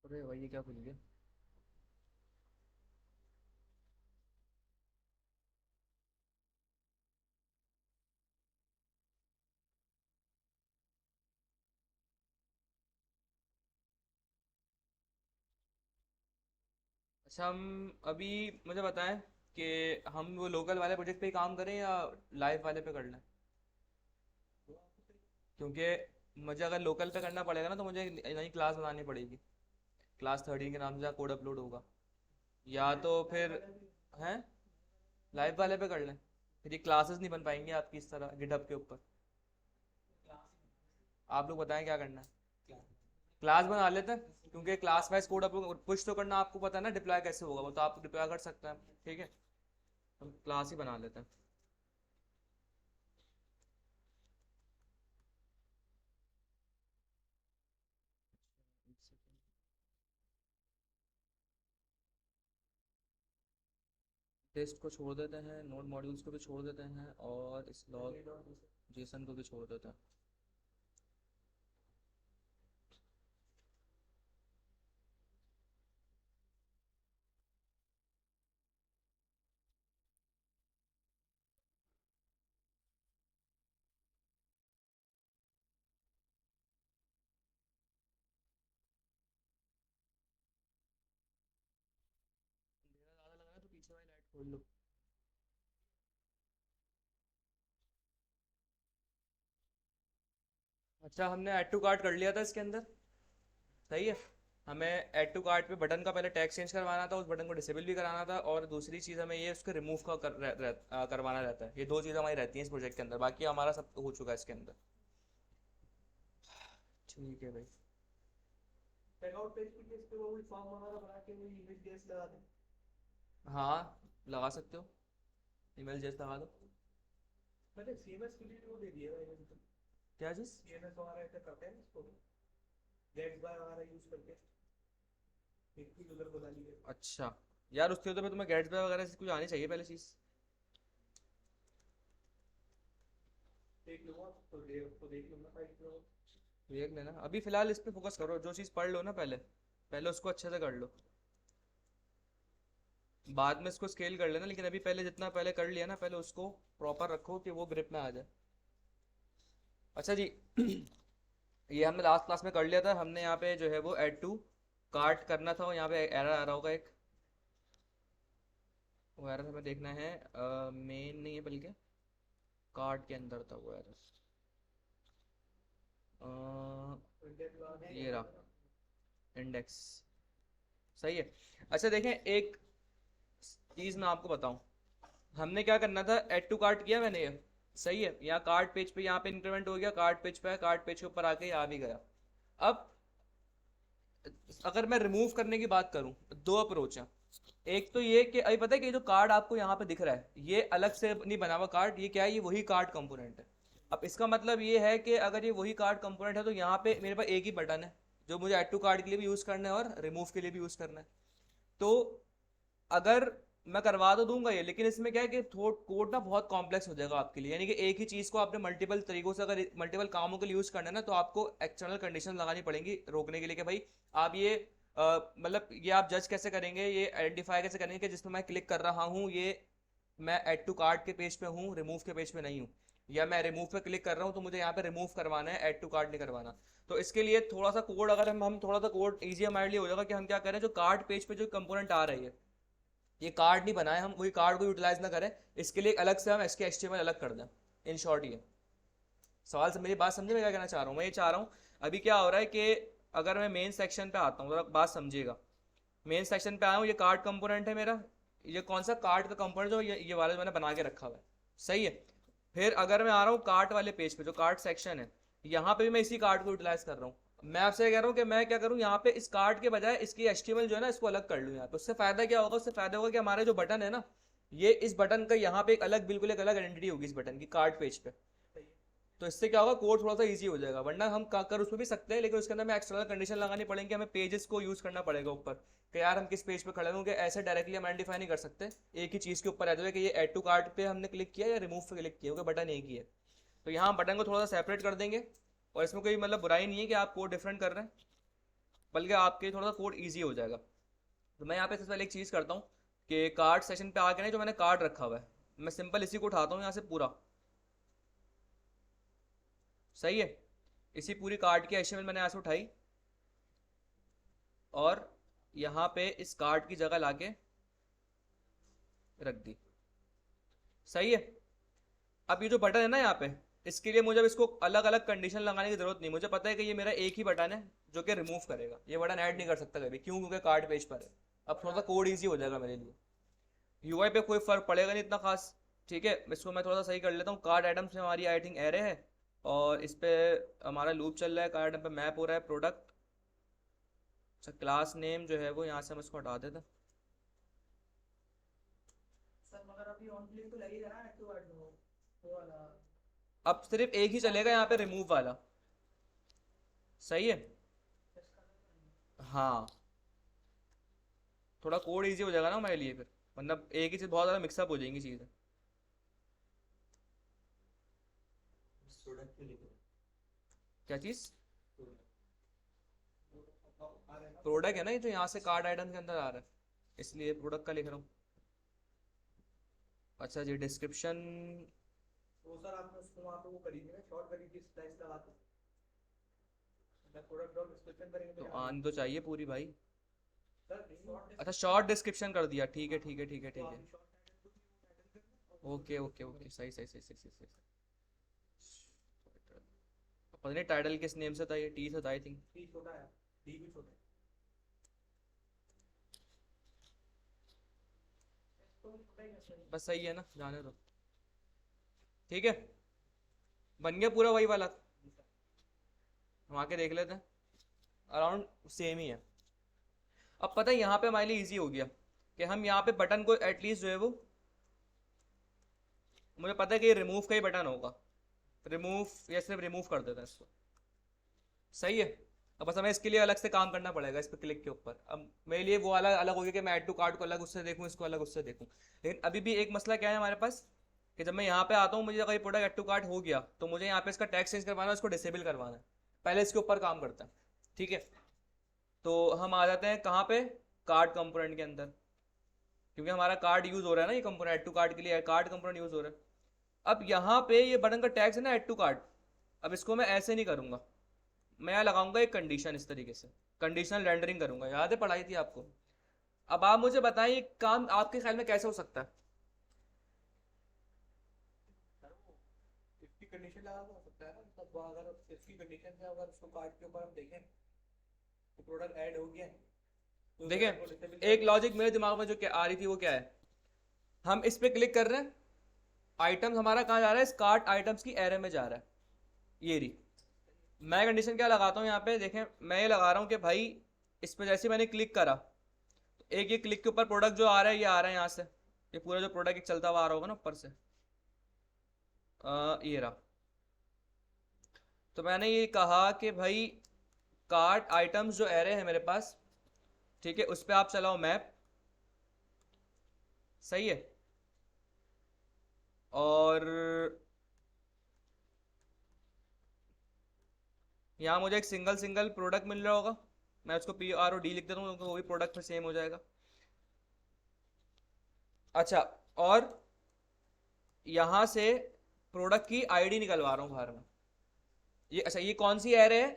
अरे भाई ये क्या खुल गया। अच्छा हम अभी मुझे बताएं कि हम वो लोकल वाले प्रोजेक्ट पे ही काम करें या लाइव वाले पे कर लें। क्योंकि मुझे अगर लोकल पे करना पड़ेगा ना तो मुझे नई क्लास बनानी पड़ेगी। क्लास 13 के नाम से कोड अपलोड होगा। या तो फिर हैं लाइव वाले पे कर लें। फिर ये क्लासेस नहीं बन पाएंगी आपकी इस तरह गिटहब के ऊपर। आप लोग बताएं क्या करना है। क्लास बना लेते हैं क्योंकि class wise code upload push तो करना आपको पता है ना, डिप्लॉय कैसे होगा वो तो आप डिप्लॉय कर सकते हैं। ठीक है, हम क्लास ही बना लेते हैं। टेस्ट को छोड़ देते हैं, नोड मॉड्यूल्स को भी छोड़ देते हैं और इस लॉग जेसन को भी छोड़ देते हैं। अंधेरा ज़्यादा लग रहा है तो पीछे वाली लाइट खोल लो। अच्छा हमने ऐड टू कार्ट कर लिया था इसके अंदर। सही है। हमें ऐड टू कार्ट पे बटन का पहले टैग चेंज करवाना था, उस बटन को डिसेबल भी कराना था, और दूसरी चीज़ हमें ये उसको रिमूव का करवाना रहता है। ये दो चीज़ हमारी रहती हैं इस प्रोजेक्ट के अंदर, बाकी हमारा सब हो चुका है इसके अंदर। ठीक है भाई। चेकआउट पेज पे इस पे वो फॉर्म वगैरह बना के वो इमेज जैसे लगा दे। हाँ लगा सकते हो, ईमेल जैसे लगा दो। मैंने सीएमएस के लिए वो दे दिया है इमेज तो। क्या चीज़? सीएमएस वगैरह ऐसे करते हैं इसको, गेट्स बाय वगैरह यूज करके एक ही यूजर बना लिए। अच्छा यार उसके तो मैं तुम्हें गेट्स बाय वगैरह से कुछ आनी चाहिए पहले चीज़। देख लूंगा तो देख लूंगा साइट पे वो। देख लेना, अभी फिलहाल इस पे फोकस करो, जो चीज़ पढ़ लो ना पहले, पहले उसको अच्छे से कर लो। बाद में इसको स्केल कर लेना, लेकिन अभी पहले जितना पहले कर लिया ना, पहले उसको प्रॉपर रखो कि वो ग्रिप में आ जाए। अच्छा जी ये हमने लास्ट क्लास में कर लिया था। हमने यहाँ पे जो है वो ऐड टू कार्ट करना था, और यहाँ पे एरर आ रहा होगा एक। वो एरर हमें देखना है, मेन नहीं है बल्कि कार्ट के अंदर था वो एरर। ये रहा इंडेक्स। सही है। अच्छा देखें एक चीज़ मैं आपको बताऊं, हमने क्या करना था, ऐड टू कार्ट किया मैंने ये। सही है, यहाँ कार्ट पेज पे यहाँ पे इंक्रीमेंट हो गया, कार्ट पेज पे है, कार्ट पेज के ऊपर आके आ भी गया। अब अगर मैं रिमूव करने की बात करूं, दो अप्रोच हैं। एक तो ये कि अभी पता है कि जो कार्ड आपको यहाँ पे दिख रहा है ये अलग से नहीं बना हुआ कार्ड, ये क्या है, ये वही कार्ड कंपोनेंट है। अब इसका मतलब ये है कि अगर ये वही कार्ड कंपोनेंट है तो यहाँ पे मेरे पास एक ही बटन है जो मुझे ऐड टू कार्ड के लिए भी यूज़ करना है और रिमूव के लिए भी यूज़ करना है। तो अगर मैं करवा तो दूंगा ये, लेकिन इसमें क्या है कि कोड ना बहुत कॉम्प्लेक्स हो जाएगा आपके लिए। यानी कि एक ही चीज़ को आपने मल्टीपल तरीकों से अगर मल्टीपल कामों के लिए यूज़ करना है ना, तो आपको एक्सटर्नल कंडीशन लगानी पड़ेंगी रोकने के लिए कि भाई आप ये मतलब ये आप जज कैसे करेंगे, ये आइडेंटिफाई कैसे करेंगे कि जिसमें मैं क्लिक कर रहा हूँ ये मैं ऐड टू कार्ट के पेज पे हूँ, रिमूव के पेज पे नहीं हूँ। या मैं रिमूव पे क्लिक कर रहा हूँ तो मुझे यहाँ पे रिमूव करवाना है, ऐड टू कार्ट नहीं करवाना। तो इसके लिए थोड़ा सा कोड, अगर हम थोड़ा सा कोड ईजी हमारे लिए हो जाएगा कि हम क्या करें, जो कार्ड पेज पे जो कंपोनेंट आ रही है ये कार्ड नहीं बनाए, हम वही कार्ड को यूटिलाइज ना करें। इसके लिए एक अलग से हम इसके एचटीएमएल अलग कर दें। इन शॉर्ट ये सवाल से मेरी बात समझे मैं क्या कहना चाह रहा हूँ। मैं ये चाह रहा हूँ अभी क्या हो रहा है कि अगर मैं मेन सेक्शन पे आता हूँ, जरा बात समझिएगा। मेन सेक्शन पे आया हूँ, ये कार्ड कंपोनेंट है मेरा। ये कौन सा कार्ड का कंपोनेंट, जो ये वाला मैंने बना के रखा हुआ है। सही है। फिर अगर मैं आ रहा हूँ कार्ट वाले पेज पे, जो कार्ट सेक्शन है, यहाँ पे भी मैं इसी कार्ड को यूटिलाइज कर रहा हूँ। मैं आपसे कह रहा हूँ कि मैं क्या करूँ, यहाँ पे इस कार्ड के बजाय इसकी एचटीएमएल जो है ना इसको अलग कर लूँ यहाँ पे। उससे फायदा क्या होगा, उससे फायदा होगा कि हमारे जो बटन है ना, ये इस बटन का यहाँ पे एक अलग, बिल्कुल एक अलग आइडेंटिटी होगी इस बटन की कार्ड पेज पे। तो इससे क्या होगा, कोड थोड़ा सा इजी हो जाएगा। वरना हम कर उसमें भी सकते हैं, लेकिन उसके अंदर में एक्सटर्नल कंडीशन लगानी पड़ेगी, हमें पेजेस को यूज करना पड़ेगा ऊपर कि यार हम किस पेज पे खड़े होंगे। ऐसे डायरेक्टली हम आइडेंटिफाई नहीं कर सकते एक ही चीज़ के ऊपर रहते हुए कि ये ऐड टू कार्ट पे हमने क्लिक किया या रिमूव पे क्लिक किया, क्योंकि बटन एक ही है। तो यहाँ बटन को थोड़ा सा सेपरेट कर देंगे, और इसमें कोई मतलब बुराई नहीं है कि आप कोड डिफरेंट कर रहे हैं। बल्कि आपके लिए थोड़ा सा कोड ईजी हो जाएगा। तो मैं यहाँ पे सबसे पहले एक चीज़ करता हूँ कि कार्ड सेशन पे आके ना जो मैंने कार्ड रखा हुआ है मैं सिंपल इसी को उठाता हूँ यहाँ से पूरा। सही है, इसी पूरी कार्ड की एचटीएमएल मैंने यहाँ से उठाई और यहाँ पे इस कार्ड की जगह लाके रख दी। सही है। अब ये जो बटन है ना यहाँ पे, इसके लिए मुझे अब इसको अलग अलग कंडीशन लगाने की जरूरत नहीं। मुझे पता है कि ये मेरा एक ही बटन है जो कि रिमूव करेगा, ये बटन ऐड नहीं कर सकता कभी। क्यों? क्योंकि कार्ड पेज पर है। अब थोड़ा सा कोड ईजी हो जाएगा मेरे लिए। यूआई पे कोई फर्क पड़ेगा नहीं इतना खास। ठीक है, इसको मैं थोड़ा सा सही कर लेता हूँ। कार्ड आइटम्स में हमारी आई थिंक एरे है और इस पे हमारा लूप चल रहा है, कार्ड आइटम पे मैप हो रहा है प्रोडक्ट। अच्छा, क्लास नेम जो है वो यहाँ से हम इसको हटा देते हैं। सर मगर अभी ऑन क्लिक तो लगेगा ना एक्टिव कार्ड में वो वाला। अब सिर्फ एक ही चलेगा यहाँ पे, रिमूव वाला। सही है। हाँ, थोड़ा कोड इजी हो जाएगा ना हमारे लिए फिर, वरना एक ही चीज़ बहुत ज़्यादा मिक्सअप हो जाएंगी चीज़ें। प्रोडक्ट के लिए क्या चीज़? आ रहा है ना। प्रोडक्ट है ना ये जो यहाँ से कार्ड आइटम के अंदर आ रहा है, इसलिए प्रोडक्ट का लिख रहा हूँ। अच्छा जी, डिस्क्रिप्शन। तो सर आपने उसको वहाँ पे वो करी थी ना, शॉर्ट करी थी स्लाइस लगा के। मैं प्रोडक्ट डॉट डिस्क्रिप्शन करेंगे तो तो यहाँ आन तो चाहिए पूरी भाई। सर शॉर्ट अच्छा, शॉर्ट डिस्क्रिप्शन कर दिया। ठीक है ठीक है ठीक है तो ठीक है। आपने शॉर्ट टाइटल को टाइटल करना। ओके ओके ओके, सही सही सही सही सही सही। पता नहीं टाइटल किस नेम से था, ये टी से था आई थिंक। डी छोटा है, डी भी छोटा है। तो छोटा ही है बस सही है ना, जाने दो। ठीक है, बन गया पूरा वही वाला। हम आके देख लेते हैं, अराउंड सेम ही है। अब पता है यहाँ पे हमारे लिए इजी हो गया कि हम यहाँ पे बटन को एटलीस्ट जो है वो, मुझे पता है कि ये रिमूव का ही बटन होगा, रिमूव या सिर्फ रिमूव कर देते हैं इसको। सही है। अब बस हमें इसके लिए अलग से काम करना पड़ेगा इस पर क्लिक के ऊपर। अब मेरे लिए वो अलग अलग हो गया कि मैं ऐड टू कार्ट को अलग उससे देखूँ, इसको अलग उससे देखूँ। लेकिन अभी भी एक मसला क्या है हमारे पास कि जब मैं यहाँ पे आता हूँ, मुझे अगर ये प्रोडक्ट ऐड टू कार्ट हो गया तो मुझे यहाँ पे इसका टैक्स चेंज करवाना है, उसको डिसेबल करवाना है। पहले इसके ऊपर काम करता है। ठीक है, तो हम आ जाते हैं कहाँ पे, कार्ड कंपोनेंट के अंदर। क्योंकि हमारा कार्ड यूज हो रहा है ना, ये कंपोनेंट ऐड टू कार्ट के लिए कार्ड कंपोनेंट यूज हो रहा है। अब यहाँ पे ये बटन का टैक्स है ना ऐड टू कार्ट, अब इसको मैं ऐसे नहीं करूँगा, मैं यहाँ लगाऊंगा एक कंडीशन इस तरीके से, कंडीशनल रेंडरिंग करूंगा। याद है पढ़ाई थी आपको। अब आप मुझे बताएं ये काम आपके ख्याल में कैसे हो सकता है? सर वो इसकी कंडीशन लगा के हो सकता है ना। मतलब वो अगर इसकी कंडीशन से अगर उसको कार्ड के ऊपर हम देखें तो प्रोडक्ट ऐड हो गया है, तो उस बटन को देखें, डिसेबल एक कर लॉजिक मेरे दिमाग में जो क्या आ रही थी वो क्या है, हम इस पे क्लिक कर रहे हैं, आइटम्स हमारा कहाँ जा रहा है, इस कार्ट आइटम्स की एरे में जा रहा है। ये रही। मैं कंडीशन क्या लगाता हूँ यहाँ पे, देखें मैं ये लगा रहा हूँ कि भाई इस पे जैसे मैंने क्लिक करा तो एक ये क्लिक के ऊपर प्रोडक्ट जो आ रहा है ये आ रहा है यहाँ से, ये पूरा जो प्रोडक्ट एक चलता हुआ आ रहा होगा ना ऊपर से, ये रहा। तो मैंने ये कहा कि भाई कार्ट आइटम्स जो एरे है मेरे पास, ठीक है, उस पर आप चलाओ मैप। सही है। और यहाँ मुझे एक सिंगल सिंगल प्रोडक्ट मिल रहा होगा, मैं उसको PROD लिख देता हूँ क्योंकि वो भी प्रोडक्ट में सेम हो जाएगा। अच्छा, और यहाँ से प्रोडक्ट की आईडी निकलवा रहा हूँ बाहर में। ये अच्छा, ये कौन सी एरे है,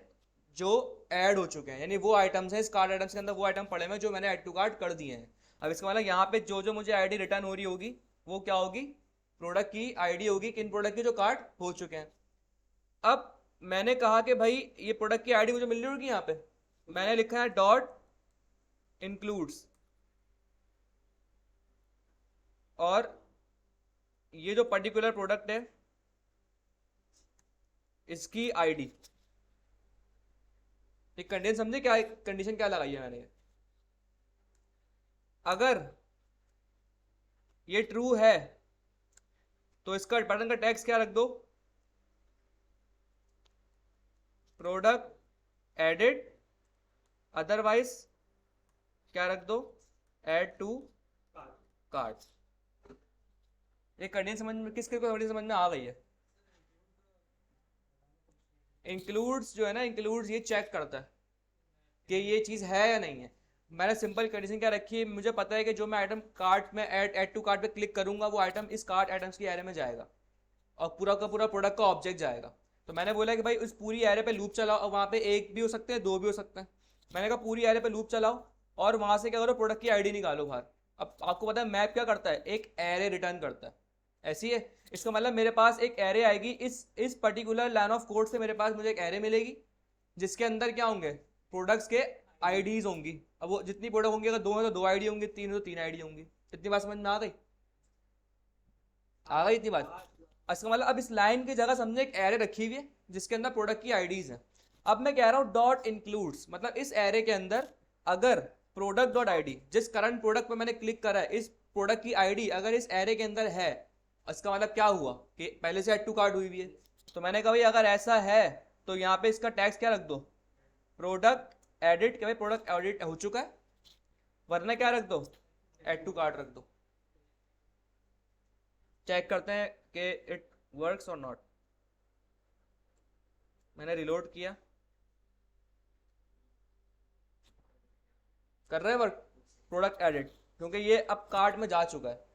जो ऐड हो चुके हैं, यानी वो आइटम्स हैं इस कार्ड आइटम्स के अंदर, वो आइटम पड़े हुए हैं जो मैंने ऐड टू कार्ट कर दिए हैं। अब इसका मतलब यहाँ पे जो जो मुझे आईडी रिटर्न हो रही होगी वो क्या होगी, प्रोडक्ट की आईडी होगी, किन प्रोडक्ट की जो कार्ट हो चुके हैं। अब मैंने कहा कि भाई ये प्रोडक्ट की आईडी मुझे मिल रही होगी, यहाँ पे मैंने लिखा है डॉट इंक्लूड्स, और ये जो पर्टिकुलर प्रोडक्ट है इसकी आईडी। एक कंडीशन समझे क्या, कंडीशन क्या लगाई है मैंने, अगर ये ट्रू है तो इसका बटन का टैक्स क्या रख दो, प्रोडक्ट एडिड, अदरवाइज क्या रख दो, ऐड टू कार्ट। ये कंडीशन समझ में किसके को समझ में आ गई है? इंक्लूड्स जो है ना, इंक्लूड्स ये चेक करता है, कि ये चीज़ है या नहीं है। मैंने सिंपल कंडीशन क्या रखी है, मुझे पता है कि जो मैं आइटम कार्ट में ऐड टू कार्ट पे क्लिक करूंगा वो आइटम इस कार्ट आइटम्स की एरे में जाएगा और पूरा का पूरा प्रोडक्ट का ऑब्जेक्ट जाएगा। तो मैंने बोला कि भाई उस पूरी एरे पे लूप चलाओ और वहाँ पे एक भी हो सकते हैं, दो भी हो सकते हैं। मैंने कहा पूरी एरे पे लूप चलाओ और वहाँ से क्या करो, प्रोडक्ट की आईडी निकालो बाहर। अब आपको पता है मैप क्या करता है, एक एरे रिटर्न करता है। ऐसी है, इसका मतलब मेरे पास एक एरे आएगी, इस पर्टिकुलर लाइन ऑफ कोड से मेरे पास मुझे एक एरे मिलेगी जिसके अंदर क्या होंगे, प्रोडक्ट्स के आईडीज होंगी। अब वो जितनी प्रोडक्ट होंगी, अगर दो है तो दो आईडी होंगी, तीन है तो तीन आईडी होंगी। इतनी बात समझ में आ गई? आ गई इतनी बात? इसका मतलब अब इस लाइन की जगह समझे एक एरे रखी हुई है जिसके अंदर प्रोडक्ट की आईडीज हैं। अब मैं कह रहा हूँ डॉट इंक्लूड्स, मतलब इस एरे के अंदर अगर प्रोडक्ट डॉट आईडी, जिस करंट प्रोडक्ट पे मैंने क्लिक करा है, इस प्रोडक्ट की आईडी अगर इस एरे के अंदर है, इसका मतलब क्या हुआ कि पहले से ऐड टू कार्ट हुई हुई है। तो मैंने कहा भाई अगर ऐसा है तो यहाँ पे इसका टैक्स क्या रख दो, प्रोडक्ट एडिट, कि भाई प्रोडक्ट एडिट हो चुका है, वरना क्या रख दो, ऐड टू कार्ट रख दो। चेक करते हैं कि इट वर्क्स और नॉट। मैंने रिलोड किया, कर रहे हैं वर्क, प्रोडक्ट एडिट, क्योंकि ये अब कार्ट में जा चुका है।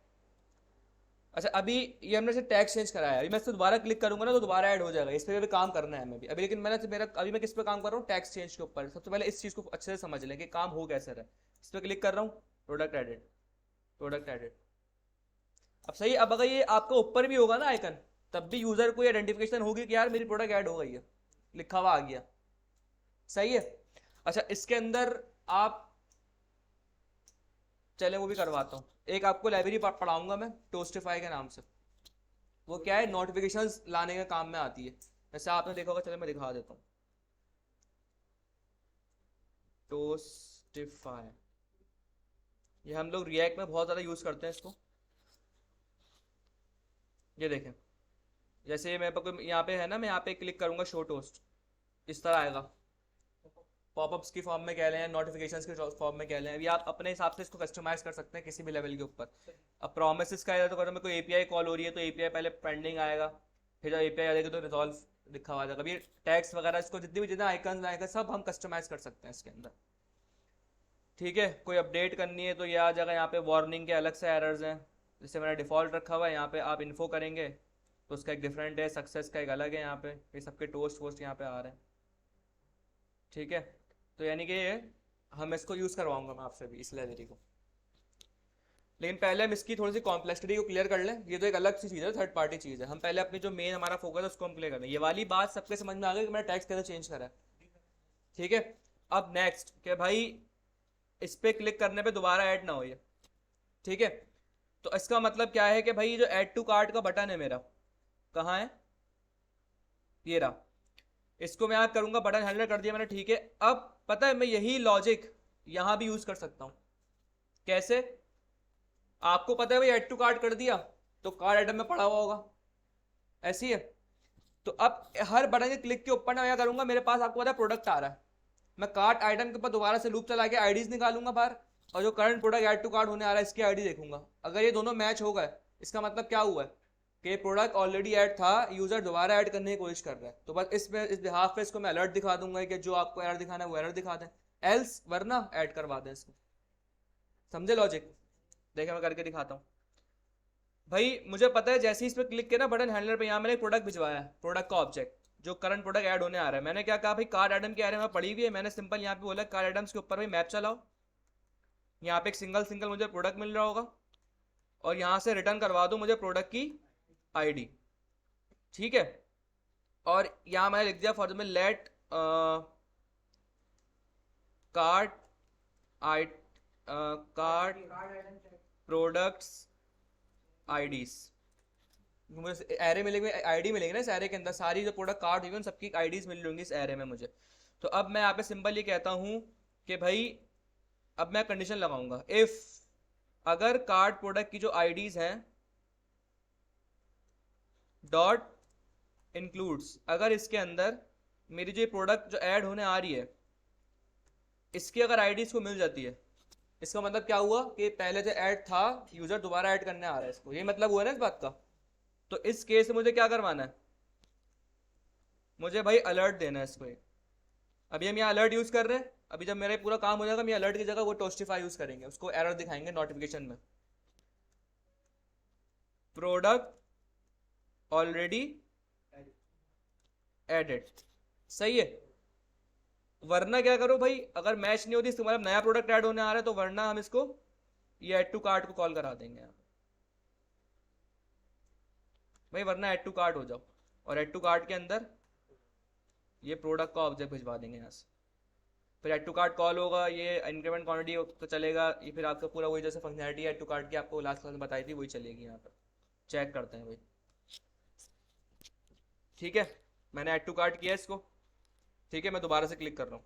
अच्छा अभी ये हमने से टैग चेंज कराया है, अभी मैं इस पर दोबारा क्लिक करूंगा ना तो दोबारा ऐड हो जाएगा। इस पर भी काम करना है हमें भी अभी, लेकिन अभी मैं किस पे काम कर रहा हूँ, टैक्स चेंज के ऊपर। सबसे पहले इस चीज़ को अच्छे से समझ लें कि काम हो कैसे रहा है। इस पर क्लिक कर रहा हूँ, प्रोडक्ट एडिट, प्रोडक्ट एडिट। अब सही, अब अगर ये आपका ऊपर भी होगा ना आइकन, तब भी यूजर को आइडेंटिफिकेशन होगी कि यार मेरी प्रोडक्ट ऐड हो गई है, लिखा हुआ आ गया। सही है। अच्छा इसके अंदर आप, चले वो भी करवाता हूँ। एक आपको लाइब्रेरी पढ़ाऊंगा मैं टोस्टिफाई के नाम से, वो क्या है, नोटिफिकेशंस लाने के काम में आती है। वैसे आपने देखा होगा, चलो मैं दिखा देता हूँ। टोस्टिफाई, ये हम लोग रिएक्ट में बहुत ज़्यादा यूज़ करते हैं इसको। ये देखें, जैसे मेरे पास यहाँ पे है ना, मैं यहाँ पे क्लिक करूंगा शो टोस्ट, इस तरह आएगा। पॉपअप्स की फॉर्म में कह लें, नोटिफिकेशंस के फॉर्म में कह लें, अभी आप अपने हिसाब से इसको कस्टमाइज कर सकते हैं किसी भी लेवल के ऊपर। अब प्रोमिसेस का है तो अगर मेरे को एपीआई कॉल हो रही है तो एपीआई पहले पेंडिंग आएगा, फिर जब एपीआई आ जाएगी तो रिजॉल्व लिखा हुआ आ जाएगा। अभी टैग्स वगैरह, इसको जितनी भी जितना आइकन आएगा सब हम कस्टमाइज कर सकते हैं इसके अंदर। ठीक है, कोई अपडेट करनी है तो ये आ जाएगा। यहाँ पे वार्निंग के अलग से एरर्स हैं, जैसे मैंने डिफ़ॉल्ट रखा हुआ है। यहाँ पे आप इन्फो करेंगे तो उसका एक डिफरेंट है, सक्सेस का एक अलग है। यहाँ पे ये सबके टोस्ट वोस्ट यहाँ पे आ रहे हैं। ठीक है, तो यानी कि हम इसको यूज़ करवाऊंगा मैं आपसे भी, इस लाइब्रेरी को। लेकिन पहले हम इसकी थोड़ी सी कॉम्प्लेक्सिटी को क्लियर कर लें। ये तो एक अलग सी चीज़ है, थर्ड पार्टी चीज़ है। हम पहले अपनी जो मेन हमारा फोकस है उसको हम क्लियर कर लें। ये वाली बात सबके समझ में आ गई कि मैंने टैक्स कैसे चेंज करा है। ठीक है, अब नेक्स्ट कि भाई इस पर क्लिक करने पे दोबारा ऐड ना हो ये। ठीक है, तो इसका मतलब क्या है कि भाई ये जो ऐड टू कार्ट का बटन है मेरा, कहाँ है, ये रहा। इसको मैं यहाँ करूंगा, बटन हैंडल कर दिया मैंने। ठीक है, अब पता है मैं यही लॉजिक यहाँ भी यूज़ कर सकता हूँ। कैसे? आपको पता है भाई ऐड टू कार्ट कर दिया तो कार्ट आइटम में पड़ा हुआ होगा, ऐसी है। तो अब हर बटन के क्लिक के ऊपर मैं क्या करूंगा, मेरे पास आपको पता है प्रोडक्ट आ रहा है, मैं कार्ट आइटम के ऊपर दोबारा से लूप चला के आईडीज निकालूंगा बाहर, और जो current product add to cart होने आ रहा है इसकी आईडी देखूंगा। अगर ये दोनों मैच हो गए, इसका मतलब क्या हुआ है कि प्रोडक्ट ऑलरेडी ऐड था, यूजर दोबारा ऐड करने की कोशिश कर रहा है। तो बस इस बिहाफ पे इसको मैं अलर्ट दिखा दूंगा कि जो आपको एरर दिखाना है वो एरर दिखा दें, एल्स वरना ऐड करवा दें इसको। समझे लॉजिक? देखिए मैं करके दिखाता हूँ। भाई मुझे पता है जैसे ही इस पर क्लिक किया ना बटन हैंडलर पे, यहाँ मैंने एक प्रोडक्ट भिजवाया है, प्रोडक्ट का ऑब्जेक्ट जो करंट प्रोडक्ट ऐड होने आ रहा है। मैंने क्या कहा भाई, कार्ड आइटम की एरे में पड़ी हुई है। मैंने सिंपल यहाँ पे बोला कार्ड आइटम्स के ऊपर भाई मैप चलाओ, यहाँ पे एक सिंगल सिंगल मुझे प्रोडक्ट मिल रहा होगा, और यहाँ से रिटर्न करवा दो मुझे प्रोडक्ट की आईडी। ठीक है, और यहाँ मैंने लिख दिया फॉर में लेट कार्ड प्रोडक्ट्स आईडीज। मुझे एरे मिलेंगे, आईडी मिलेंगे ना इस एरे के अंदर, सारी जो प्रोडक्ट कार्ड हुई उन सबकी आईडीज मिल रही इस एरे में मुझे। तो अब मैं यहाँ पे सिंपल ये कहता हूँ कि भाई अब मैं कंडीशन लगाऊंगा, इफ अगर कार्ड प्रोडक्ट की जो आईडीज हैं डॉट इंक्लूड्स, अगर इसके अंदर मेरी जो प्रोडक्ट जो ऐड होने आ रही है इसकी अगर आईडीज को मिल जाती है, इसका मतलब क्या हुआ कि पहले जो ऐड था यूजर दोबारा ऐड करने आ रहा है इसको, ये मतलब हुआ ना इस बात का। तो इस केस में मुझे क्या करवाना है, मुझे भाई अलर्ट देना है इसको। अभी हम यहाँ अलर्ट यूज कर रहे हैं, अभी जब मेरा पूरा काम हो जाएगा, मैं अलर्ट की जगह वो टोस्टिफाई यूज करेंगे, उसको एरर दिखाएंगे नोटिफिकेशन में, प्रोडक्ट ऑलरेडी एडेड। सही है। वरना क्या करो भाई, अगर मैच नहीं होती तुम्हारा नया प्रोडक्ट ऐड होने आ रहा है, तो वरना हम इसको ये ऐड टू कार्ट को कॉल करा देंगे यहाँ भाई, वरना ऐड टू कार्ट हो जाओ, और ऐड टू कार्ट के अंदर ये प्रोडक्ट का ऑब्जेक्ट भिजवा देंगे यहाँ से, फिर ऐड टू कार्ट कॉल होगा, ये इंक्रीमेंट क्वांटिटी तो चलेगा, ये फिर आपका पूरा वही जैसे फंक्शनलिटी ऐड टू कार्ट की आपको लास्ट क्लास में बताई थी वही चलेगी यहाँ पर। चेक करते हैं भाई। ठीक है, मैंने ऐड टू कार्ट किया इसको। ठीक है, मैं दोबारा से क्लिक कर रहा हूँ,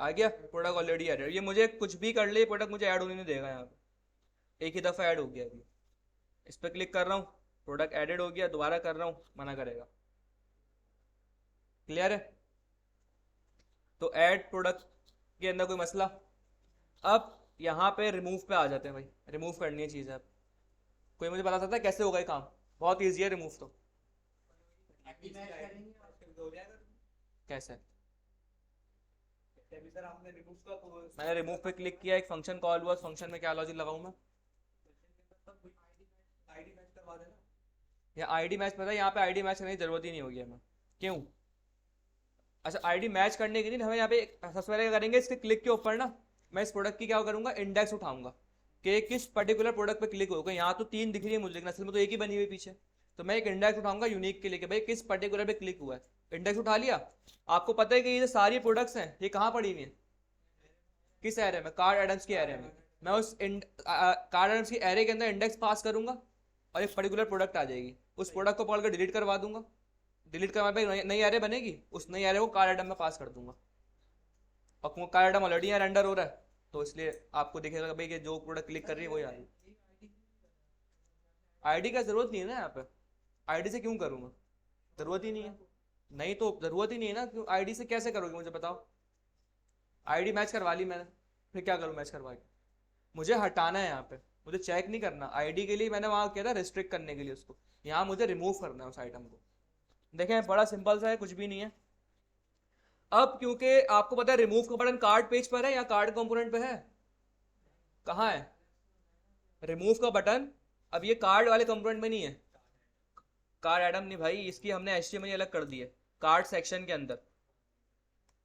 आ गया प्रोडक्ट ऑलरेडी एडेड। ये मुझे कुछ भी कर ले प्रोडक्ट मुझे ऐड होने नहीं देगा, यहाँ पे एक ही दफ़ा ऐड हो गया अभी। इस पर क्लिक कर रहा हूँ, प्रोडक्ट एडेड हो गया, दोबारा कर रहा हूँ मना करेगा। क्लियर है। तो ऐड प्रोडक्ट के अंदर कोई मसला। अब यहाँ पे रिमूव पे आ जाते हैं भाई, रिमूव करनी है चीज़ है। अब कोई मुझे बता सकता है कैसे होगा ये काम? बहुत ईजी है रिमूव तो। कैसे? मैंने रिमूव पे क्लिक किया, एक फंक्शन कॉल हुआ, फंक्शन में क्या लॉजिक लगाऊं मैं? या आईडी मैच पता है, यहाँ पे आईडी मैच करने की जरूरत ही नहीं होगी हमें। क्यों? अच्छा, आईडी मैच करने के लिए हमें यहाँ पे सबसे पहले क्या करेंगे, इसके क्लिक के ऊपर ना मैं इस प्रोडक्ट की क्या करूंगा, इंडेक्स उठाऊंगा कि किस पर्टिकुलर प्रोडक्ट पे क्लिक होगा। यहाँ तो 3 दिख रही है मुझे, लेकिन असल में तो एक ही बनी हुई पीछे। तो मैं एक इंडेक्स उठाऊंगा यूनिक के लिए कि भाई किस पर्टिकुलर पे क्लिक हुआ है। इंडेक्स उठा लिया। आपको पता है कि ये जो सारी प्रोडक्ट्स हैं ये कहाँ पड़ी हुई है? किस एरे में? कार्ड एडम्स के एरे में। मैं उस कार्ड एडम्स की एरे के अंदर इंडेक्स पास करूंगा और एक पर्टिकुलर प्रोडक्ट आ जाएगी, उस प्रोडक्ट को पकड़ कर डिलीट करवा दूंगा। डिलीट करवा पे नई एरे बनेगी, उस नई एरे को कार्ड एडम में पास कर दूंगा। और कार्ड एडम ऑलरेडी यहाँ रेंडर हो रहा है, तो इसलिए आपको दिखेगा भाई कि जो प्रोडक्ट क्लिक कर रही है वही आ रही है। आईडी का जरूरत नहीं है ना यहाँ पे, आईडी से क्यों करूँ मैं? जरूरत ही नहीं है। नहीं तो जरूरत ही नहीं है ना, क्यों आईडी से कैसे करोगे मुझे बताओ? आईडी मैच करवा ली मैंने, फिर क्या करूँ मैच करवा के? मुझे हटाना है यहाँ पे, मुझे चेक नहीं करना। आईडी के लिए मैंने वहाँ किया था रिस्ट्रिक्ट करने के लिए उसको, यहाँ मुझे रिमूव करना है उस आइटम को। देखें बड़ा सिंपल सा है, कुछ भी नहीं है। अब क्योंकि आपको पता है रिमूव का बटन कार्ड पेज पर है या कार्ड कंपोनेंट पे है? कहाँ है रिमूव का बटन? अब ये कार्ड वाले कंपोनेंट में नहीं है, कार्ड एडम नहीं भाई, इसकी हमने HTML अलग कर दी है कार्ड सेक्शन के अंदर।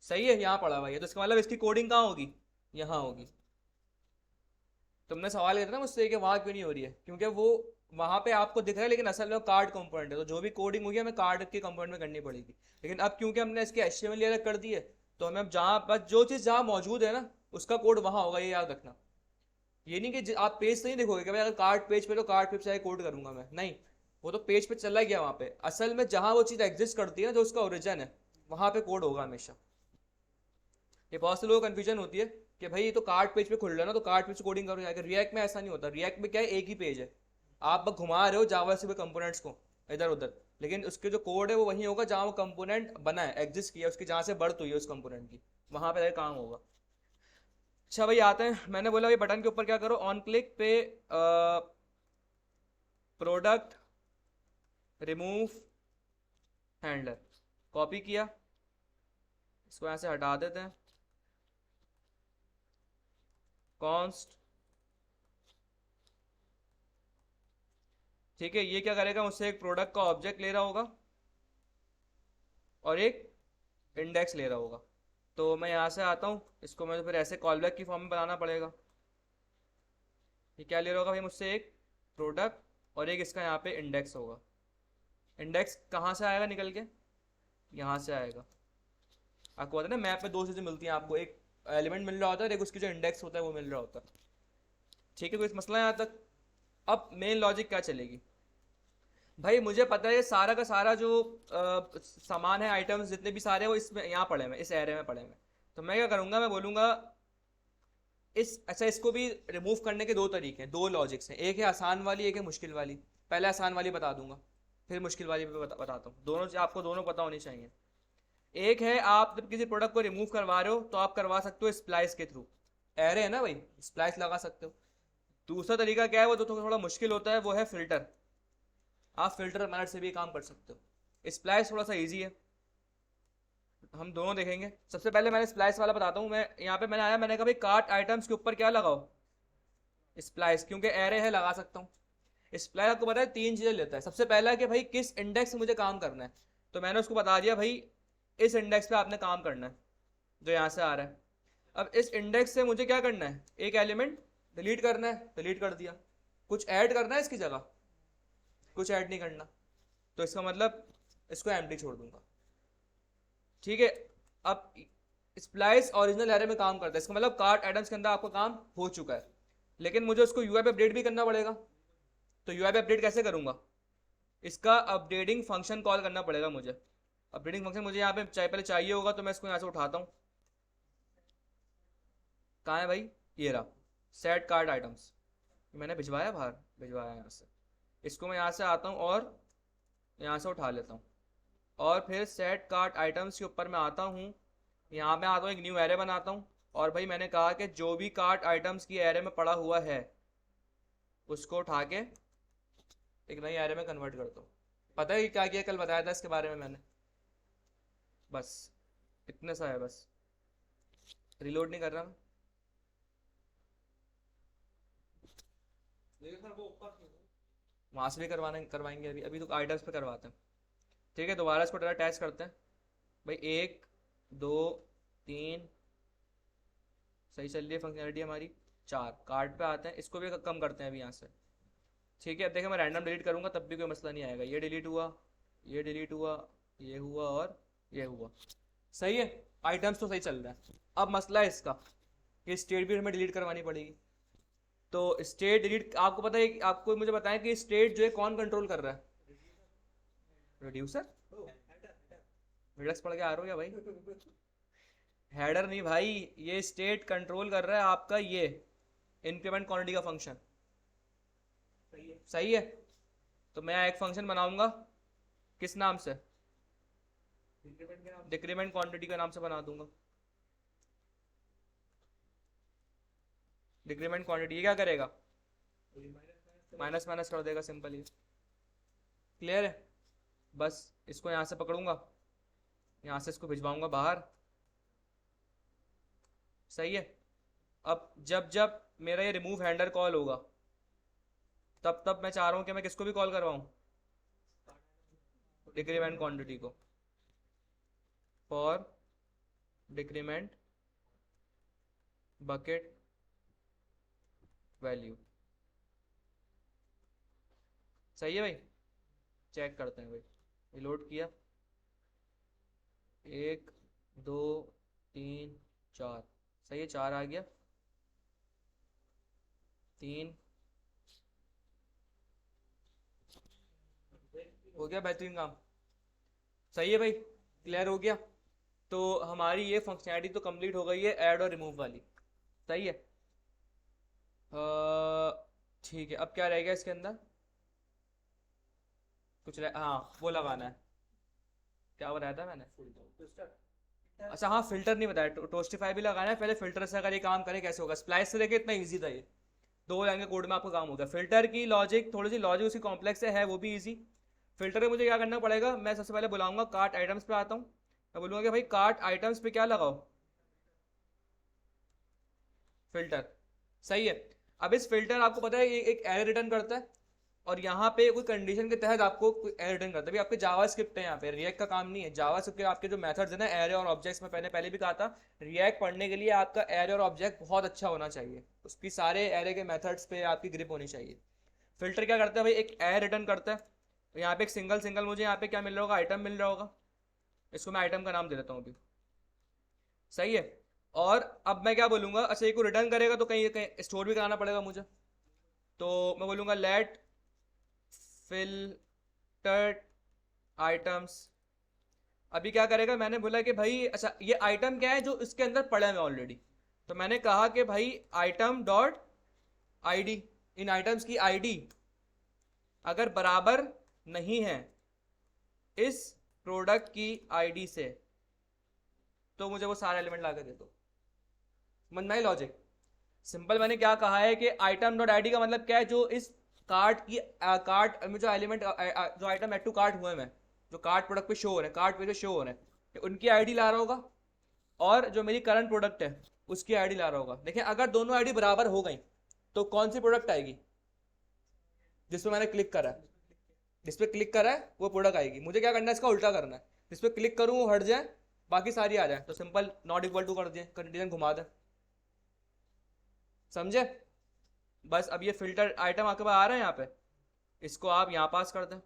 सही है, यहाँ पड़ा हुआ है, तो इसका मतलब इसकी कोडिंग कहाँ होगी? यहाँ होगी। तुमने सवाल किया था ना मुझसे कि वहाँ क्यों नहीं हो रही है, क्योंकि वो वहाँ पे आपको दिख रहा है लेकिन असल में कार्ड कंपोनेंट है, तो जो भी कोडिंग होगी हमें कार्ड के कंपोनेंट में करनी पड़ेगी। लेकिन अब क्योंकि हमने इसके HTML अलग कर दी है, तो हमें अब जहाँ बस जो चीज़ जहाँ मौजूद है ना उसका कोड वहाँ होगा, ये याद रखना। ये नहीं कि आप पेज से नहीं देखोगे कि भाई अगर कार्ड पेज पे तो कार्ड पे चाहे कोड करूंगा मैं, नहीं, वो तो पेज पे चला गया वहाँ पे। असल में जहाँ वो चीज़ एग्जिस्ट करती है ना, जो उसका ओरिजिन है, वहाँ पे कोड होगा हमेशा। ये बहुत से लोगों को कन्फ्यूजन होती है कि भाई ये तो कार्ड पेज पे खुल रहा है ना, तो कार्ड पेज कोडिंग करो जाकर। रिएक्ट में ऐसा नहीं होता, रिएक्ट में क्या है, एक ही पेज है, आप बस घुमा रहे हो जावा से कंपोनेंट्स को इधर उधर, लेकिन उसके जो कोड है वो वहीं होगा जहाँ वो कंपोनेंट बना है, एग्जिस्ट किया, उसकी जहाँ से बर्थ हुई है उस कंपोनेंट की, वहाँ पे काम होगा। अच्छा भाई आते हैं, मैंने बोला भाई बटन के ऊपर क्या करो, ऑन क्लिक पे प्रोडक्ट रिमूव हैंडलर कॉपी किया, इसको यहाँ से हटा देते हैं। कॉन्स्ट, ठीक है, ये क्या करेगा, मुझसे एक प्रोडक्ट का ऑब्जेक्ट ले रहा होगा और एक इंडेक्स ले रहा होगा। तो मैं यहाँ से आता हूँ, इसको मैं फिर ऐसे कॉलबैक की फॉर्म में बनाना पड़ेगा। ये क्या ले रहा होगा भाई मुझसे, एक प्रोडक्ट और एक इसका यहाँ पे इंडेक्स होगा। इंडेक्स कहाँ से आएगा निकल के? यहाँ से आएगा। आपको पता है ना मैप में 2 चीज़ें मिलती हैं आपको, एक एलिमेंट मिल रहा होता है और एक उसकी जो इंडेक्स होता है वो मिल रहा होता है। ठीक है, कोई मसला है यहाँ तक? अब मेन लॉजिक क्या चलेगी भाई, मुझे पता है सारा का सारा जो सामान है, आइटम्स जितने भी सारे, वो इसमें यहाँ पड़े हैं, इस एरे में पड़े हैं। तो मैं क्या करूँगा, मैं बोलूँगा अच्छा इसको भी रिमूव करने के 2 तरीके हैं, 2 लॉजिक्स हैं, एक है आसान वाली, एक है मुश्किल वाली। पहले आसान वाली बता दूंगा, फिर मुश्किल वाली भी बताता हूँ। दोनों आपको दोनों पता होनी चाहिए। एक है आप जब किसी प्रोडक्ट को रिमूव करवा रहे हो तो आप करवा सकते हो स्प्लाइस के थ्रू, एरे है ना भाई, स्प्लाइस लगा सकते हो। दूसरा तरीका क्या है, वो तो थोड़ा मुश्किल होता है, वो है फिल्टर। आप फिल्टर मेथड से भी काम कर सकते हो। स्प्लाइस थोड़ा सा इजी है, हम दोनों देखेंगे। सबसे पहले मैंने स्प्लाइस वाला बताता हूँ। मैं यहाँ पे मैंने कहा भाई कार्ट आइटम्स के ऊपर क्या लगाओ, स्प्लाइस, क्योंकि एरे है लगा सकता हूँ। स्प्लाइस आपको पता है 3 चीजें लेता है। सबसे पहला है कि भाई किस इंडेक्स से मुझे काम करना है, तो मैंने उसको बता दिया भाई इस इंडेक्स पे आपने काम करना है जो यहाँ से आ रहा है। अब इस इंडेक्स से मुझे क्या करना है, एक एलिमेंट डिलीट करना है, डिलीट कर दिया। कुछ ऐड करना है इसकी जगह, कुछ ऐड नहीं करना, तो इसका मतलब इसको एम्प्टी छोड़ दूंगा। ठीक है। अब स्प्लाइस ओरिजिनल एरे में काम करता है, इसका मतलब कार्ट आइटम्स के अंदर आपका काम हो चुका है, लेकिन मुझे उसको यूआई पे अपडेट भी करना पड़ेगा। तो यूआई पे अपडेट कैसे करूंगा, इसका अपडेटिंग फंक्शन कॉल करना पड़ेगा मुझे। अपडेटिंग फंक्शन मुझे यहाँ पे पहले चाहिए होगा, तो मैं इसको यहाँ से उठाता हूँ। कहाँ है भाई, ये रहा, सेट कार्ट आइटम्स। मैंने भिजवाया, बाहर भिजवाया यहाँ से। इसको मैं यहाँ से आता हूँ और यहाँ से उठा लेता हूँ, और फिर सेट कार्ट आइटम्स के ऊपर मैं आता हूँ। यहाँ पे आता हूँ, एक न्यू एरे बनाता हूँ, और भाई मैंने कहा कि जो भी कार्ट आइटम्स की एरे में पड़ा हुआ है उसको उठा के एक नई एरे में कन्वर्ट करता हूँ। पता है क्या किया, कल बताया था इसके बारे में मैंने। बस इतने सा है, बस रिलोड नहीं कर रहा मैं। लेकिन सर वो ऊपर क्यों है? वहाँ से भी करवाएंगे, अभी अभी तो आइटम्स पे करवाते हैं। ठीक है, दोबारा इसको डाटा टेस्ट करते हैं। भाई 1 2 3 सही चल रही है फंक्शनैलिटी हमारी। 4 कार्ड पे आते हैं, इसको भी कम करते हैं अभी यहाँ से। ठीक है, अब देखिए मैं रैंडम डिलीट करूंगा तब भी कोई मसला नहीं आएगा। ये डिलीट हुआ, ये डिलीट हुआ, ये हुआ और ये हुआ। सही है, आइटम्स तो सही चल रहा है। अब मसला है इसका कि स्टेट भी हमें डिलीट करवानी पड़ेगी। तो स्टेट डिलीट, आपको पता है, आपको मुझे बताएं कि स्टेट जो है कौन कंट्रोल कर रहा है, रिड्यूसर। रिडक्स पढ़ के आ रहे हो क्या भाई, हेडर नहीं भाई, ये स्टेट कंट्रोल कर रहा है आपका ये इंक्रीमेंट क्वांटिटी का फंक्शन। सही है। सही है, तो मैं एक फंक्शन बनाऊंगा किस नाम से, इंक्रीमेंट के नाम से। डिक्रीमेंट क्वांटिटी का नाम से बना दूंगा। डिक्रीमेंट क्वांटिटी ये क्या करेगा, तो ये माइनस माइनस माइनस कर देगा, सिंपल ही। क्लियर है, बस इसको यहाँ से पकड़ूंगा, यहाँ से इसको भिजवाऊंगा बाहर। सही है। अब जब जब मेरा ये रिमूव हैंडर कॉल होगा, तब तब मैं चाह रहा हूँ कि मैं किसको भी कॉल करवाऊँ, डिक्रीमेंट क्वांटिटी को, फॉर डिक्रीमेंट बकेट वैल्यू। सही है भाई, चेक करते हैं भाई। ये लोड किया, 1 2 3 4, सही है, 4 आ गया, 3 हो गया, बेहतरीन काम। सही है भाई, क्लियर हो गया। तो हमारी ये फंक्शनैलिटी तो कंप्लीट हो गई है, ऐड और रिमूव वाली। सही है। ठीक है, अब क्या रह गया इसके अंदर, हाँ वो लगाना है। क्या बताया था मैंने, अच्छा हाँ, फिल्टर नहीं बताया, टोस्टिफाई भी लगाना है। पहले फिल्टर से अगर ये काम करे कैसे होगा, स्प्लाइस से देखिए इतना इजी था ये, 2 लाइन के कोड में आपका काम हो गया। फिल्टर की लॉजिक, थोड़ी सी लॉजिक उसकी कॉम्प्लेक्स है वो भी इजी। फिल्टर में मुझे क्या करना पड़ेगा, मैं सबसे पहले बुलाऊंगा कार्ट आइटम्स पे आता हूँ। मैं बोलूँगा कि भाई कार्ट आइटम्स पे क्या लगाओ, फिल्टर। सही है। अब इस फिल्टर आपको पता है ये एक एरर रिटर्न करता है, और यहाँ पे कोई कंडीशन के तहत आपको एरर रिटर्न करता है। अभी आपके जावा स्क्रिप्ट है, यहाँ पे रिएक्ट का काम नहीं है। जावा स्क्रिप्ट के आपके जो मेथड्स है ना, एरे और ऑब्जेक्ट्स, में पहले भी कहा था, रिएक्ट पढ़ने के लिए आपका एरे और ऑब्जेक्ट बहुत अच्छा होना चाहिए, उसकी सारे एरे के मेथड्स पे आपकी ग्रिप होनी चाहिए। फिल्टर क्या करता है भाई, एक एरर रिटर्न करता है। तो यहाँ पे एक सिंगल मुझे यहाँ पे क्या मिल रहा होगा, आइटम मिल रहा होगा। इसको मैं आइटम का नाम दे देता हूँ अभी। सही है। और अब मैं क्या बोलूँगा, अच्छा एक को रिटर्न करेगा तो कहीं कहीं स्टोर भी कराना पड़ेगा मुझे, तो मैं बोलूँगा लेट फिल्टर आइटम्स। अभी क्या करेगा, मैंने बोला कि भाई अच्छा ये आइटम क्या है जो इसके अंदर पड़े हुए ऑलरेडी, तो मैंने कहा कि भाई आइटम डॉट आईडी, इन आइटम्स की आईडी अगर बराबर नहीं है इस प्रोडक्ट की आईडी से, तो मुझे वो सारे एलिमेंट ला के दे दो। समझ में आई लॉजिक, सिंपल। मैंने क्या कहा है कि आइटम डॉट आईडी का मतलब क्या है, जो इस कार्ट की कार्ट में जो एलिमेंट जो आइटम एड टू कार्ट हुए हैं, जो कार्ट प्रोडक्ट पे शो हो रहे हैं, कार्ट पे जो शो हो रहे हैं, उनकी आईडी ला रहा होगा और जो मेरी करंट प्रोडक्ट है उसकी आईडी ला रहा होगा। देखिए अगर दोनों आईडी बराबर हो गई तो कौन सी प्रोडक्ट आएगी? जिसपे मैंने क्लिक करा है, जिस पे क्लिक करा है वो प्रोडक्ट आएगी। मुझे क्या करना है, इसका उल्टा करना है, जिस पे क्लिक करूँ वो हट जाए, बाकी सारी आ जाए। तो सिंपल नॉट इक्वल टू कर दिए, कंडीशन घुमा दे, समझे? बस अब ये फिल्टर आइटम आपके पास आ रहा है यहाँ पे, इसको आप यहाँ पास कर दें।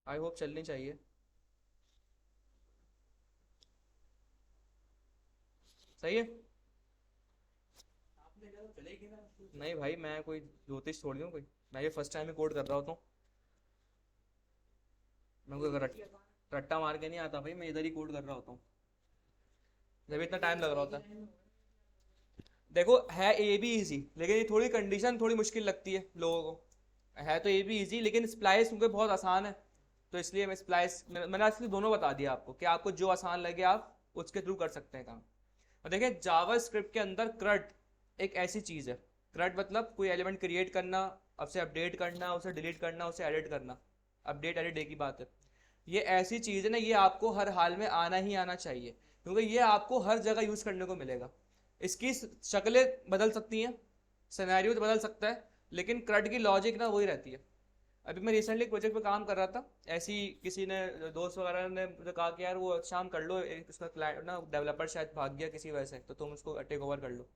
आई होप चलनी चाहिए। सही है। आपने कहा तो चलेगी ना। नहीं भाई, मैं कोई ज्योतिष थोड़ी हूँ कोई, मैं ये फर्स्ट टाइम ही कोड कर रहा होता हूँ। मैं कोई रट्टा मार के नहीं आता भाई, मैं इधर ही कोड कर रहा होता हूँ जब इतना टाइम लग रहा होता है। देखो है ए भी इजी, लेकिन ये थोड़ी कंडीशन थोड़ी मुश्किल लगती है लोगों को। है तो ए भी इजी, लेकिन स्प्लाइस क्योंकि बहुत आसान है, तो इसलिए मैं स्प्लाइस मैंने इसलिए दोनों बता दिया आपको कि आपको जो आसान लगे आप उसके थ्रू कर सकते हैं काम। और देखिए जावा स्क्रिप्ट के अंदर क्रट एक ऐसी चीज़ है। क्रट मतलब कोई एलिमेंट क्रिएट करना, उसे अपडेट करना, उसे डिलीट करना, उसे एडिट करना। अपडेट एडिट एक ही बात है। ये ऐसी चीज़ है ना, ये आपको हर हाल में आना ही आना चाहिए, क्योंकि ये आपको हर जगह यूज़ करने को मिलेगा। इसकी शक्लें बदल सकती हैं, सिनेरियो तो बदल सकता है, लेकिन क्रट की लॉजिक ना वही रहती है। अभी मैं रिसेंटली एक प्रोजेक्ट पे काम कर रहा था, ऐसी किसी ने दोस्त वगैरह ने मुझे कहा कि यार वो शाम कर लो, एक उसका क्लाइंट ना डेवलपर शायद भाग गया किसी वजह से, तो तुम उसको टेक ओवर कर लो।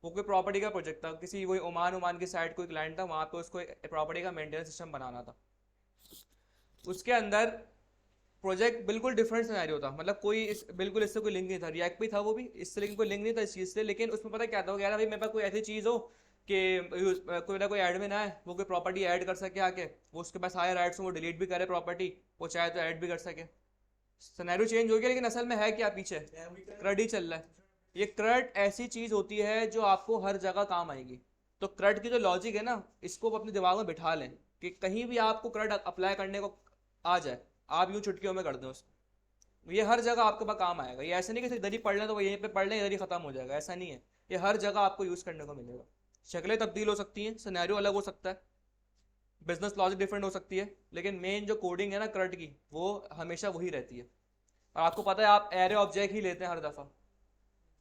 वो कोई प्रॉपर्टी का प्रोजेक्ट था, किसी वही ओमान ओमान की साइड कोई क्लाइंट था, वहाँ पे उसको प्रॉपर्टी का मेंटेनेंस सिस्टम बनाना था। उसके अंदर प्रोजेक्ट बिल्कुल डिफरेंट सिनेरियो था, मतलब कोई बिल्कुल इससे कोई लिंक नहीं था। रिएक्ट भी था वो भी इससे, लेकिन कोई लिंक नहीं था इस चीज़ से। लेकिन उसमें पता क्या था, वो कह रहा भाई मेरे पास कोई ऐसी चीज़ हो कि कोई ना कोई एडमिन आए, वो कोई प्रॉपर्टी ऐड कर सके आके, वो उसके पास आए राइट्स, वो डिलीट भी करे प्रॉपर्टी, वो चाहे तो ऐड भी कर सके। सिनेरियो चेंज हो गया, लेकिन असल में है क्या पीछे, क्रड ही चल रहा है। ये क्रड ऐसी चीज़ होती है जो आपको हर जगह काम आएगी। तो क्रड की जो लॉजिक है ना, इसको अपने दिमाग में बिठा लें कि कहीं भी आपको क्रड अप्लाई करने को आ जाए, आप यूँ चुटकियों में कर दें उसको। ये हर जगह आपके पास काम आएगा। ये ऐसा नहीं कि इधर ही पढ़ लें तो वो यहीं पे पढ़ लें इधर ही खत्म हो जाएगा, ऐसा नहीं है। ये हर जगह आपको यूज़ करने को मिलेगा। शक्लें तब्दील हो सकती हैं, सिनेरियो अलग हो सकता है, बिजनेस लॉजिक डिफरेंट हो सकती है, लेकिन मेन जो कोडिंग है ना क्रट की, वो हमेशा वही रहती है। और आपको पता है आप एरे ऑब्जेक्ट ही लेते हैं हर दफ़ा,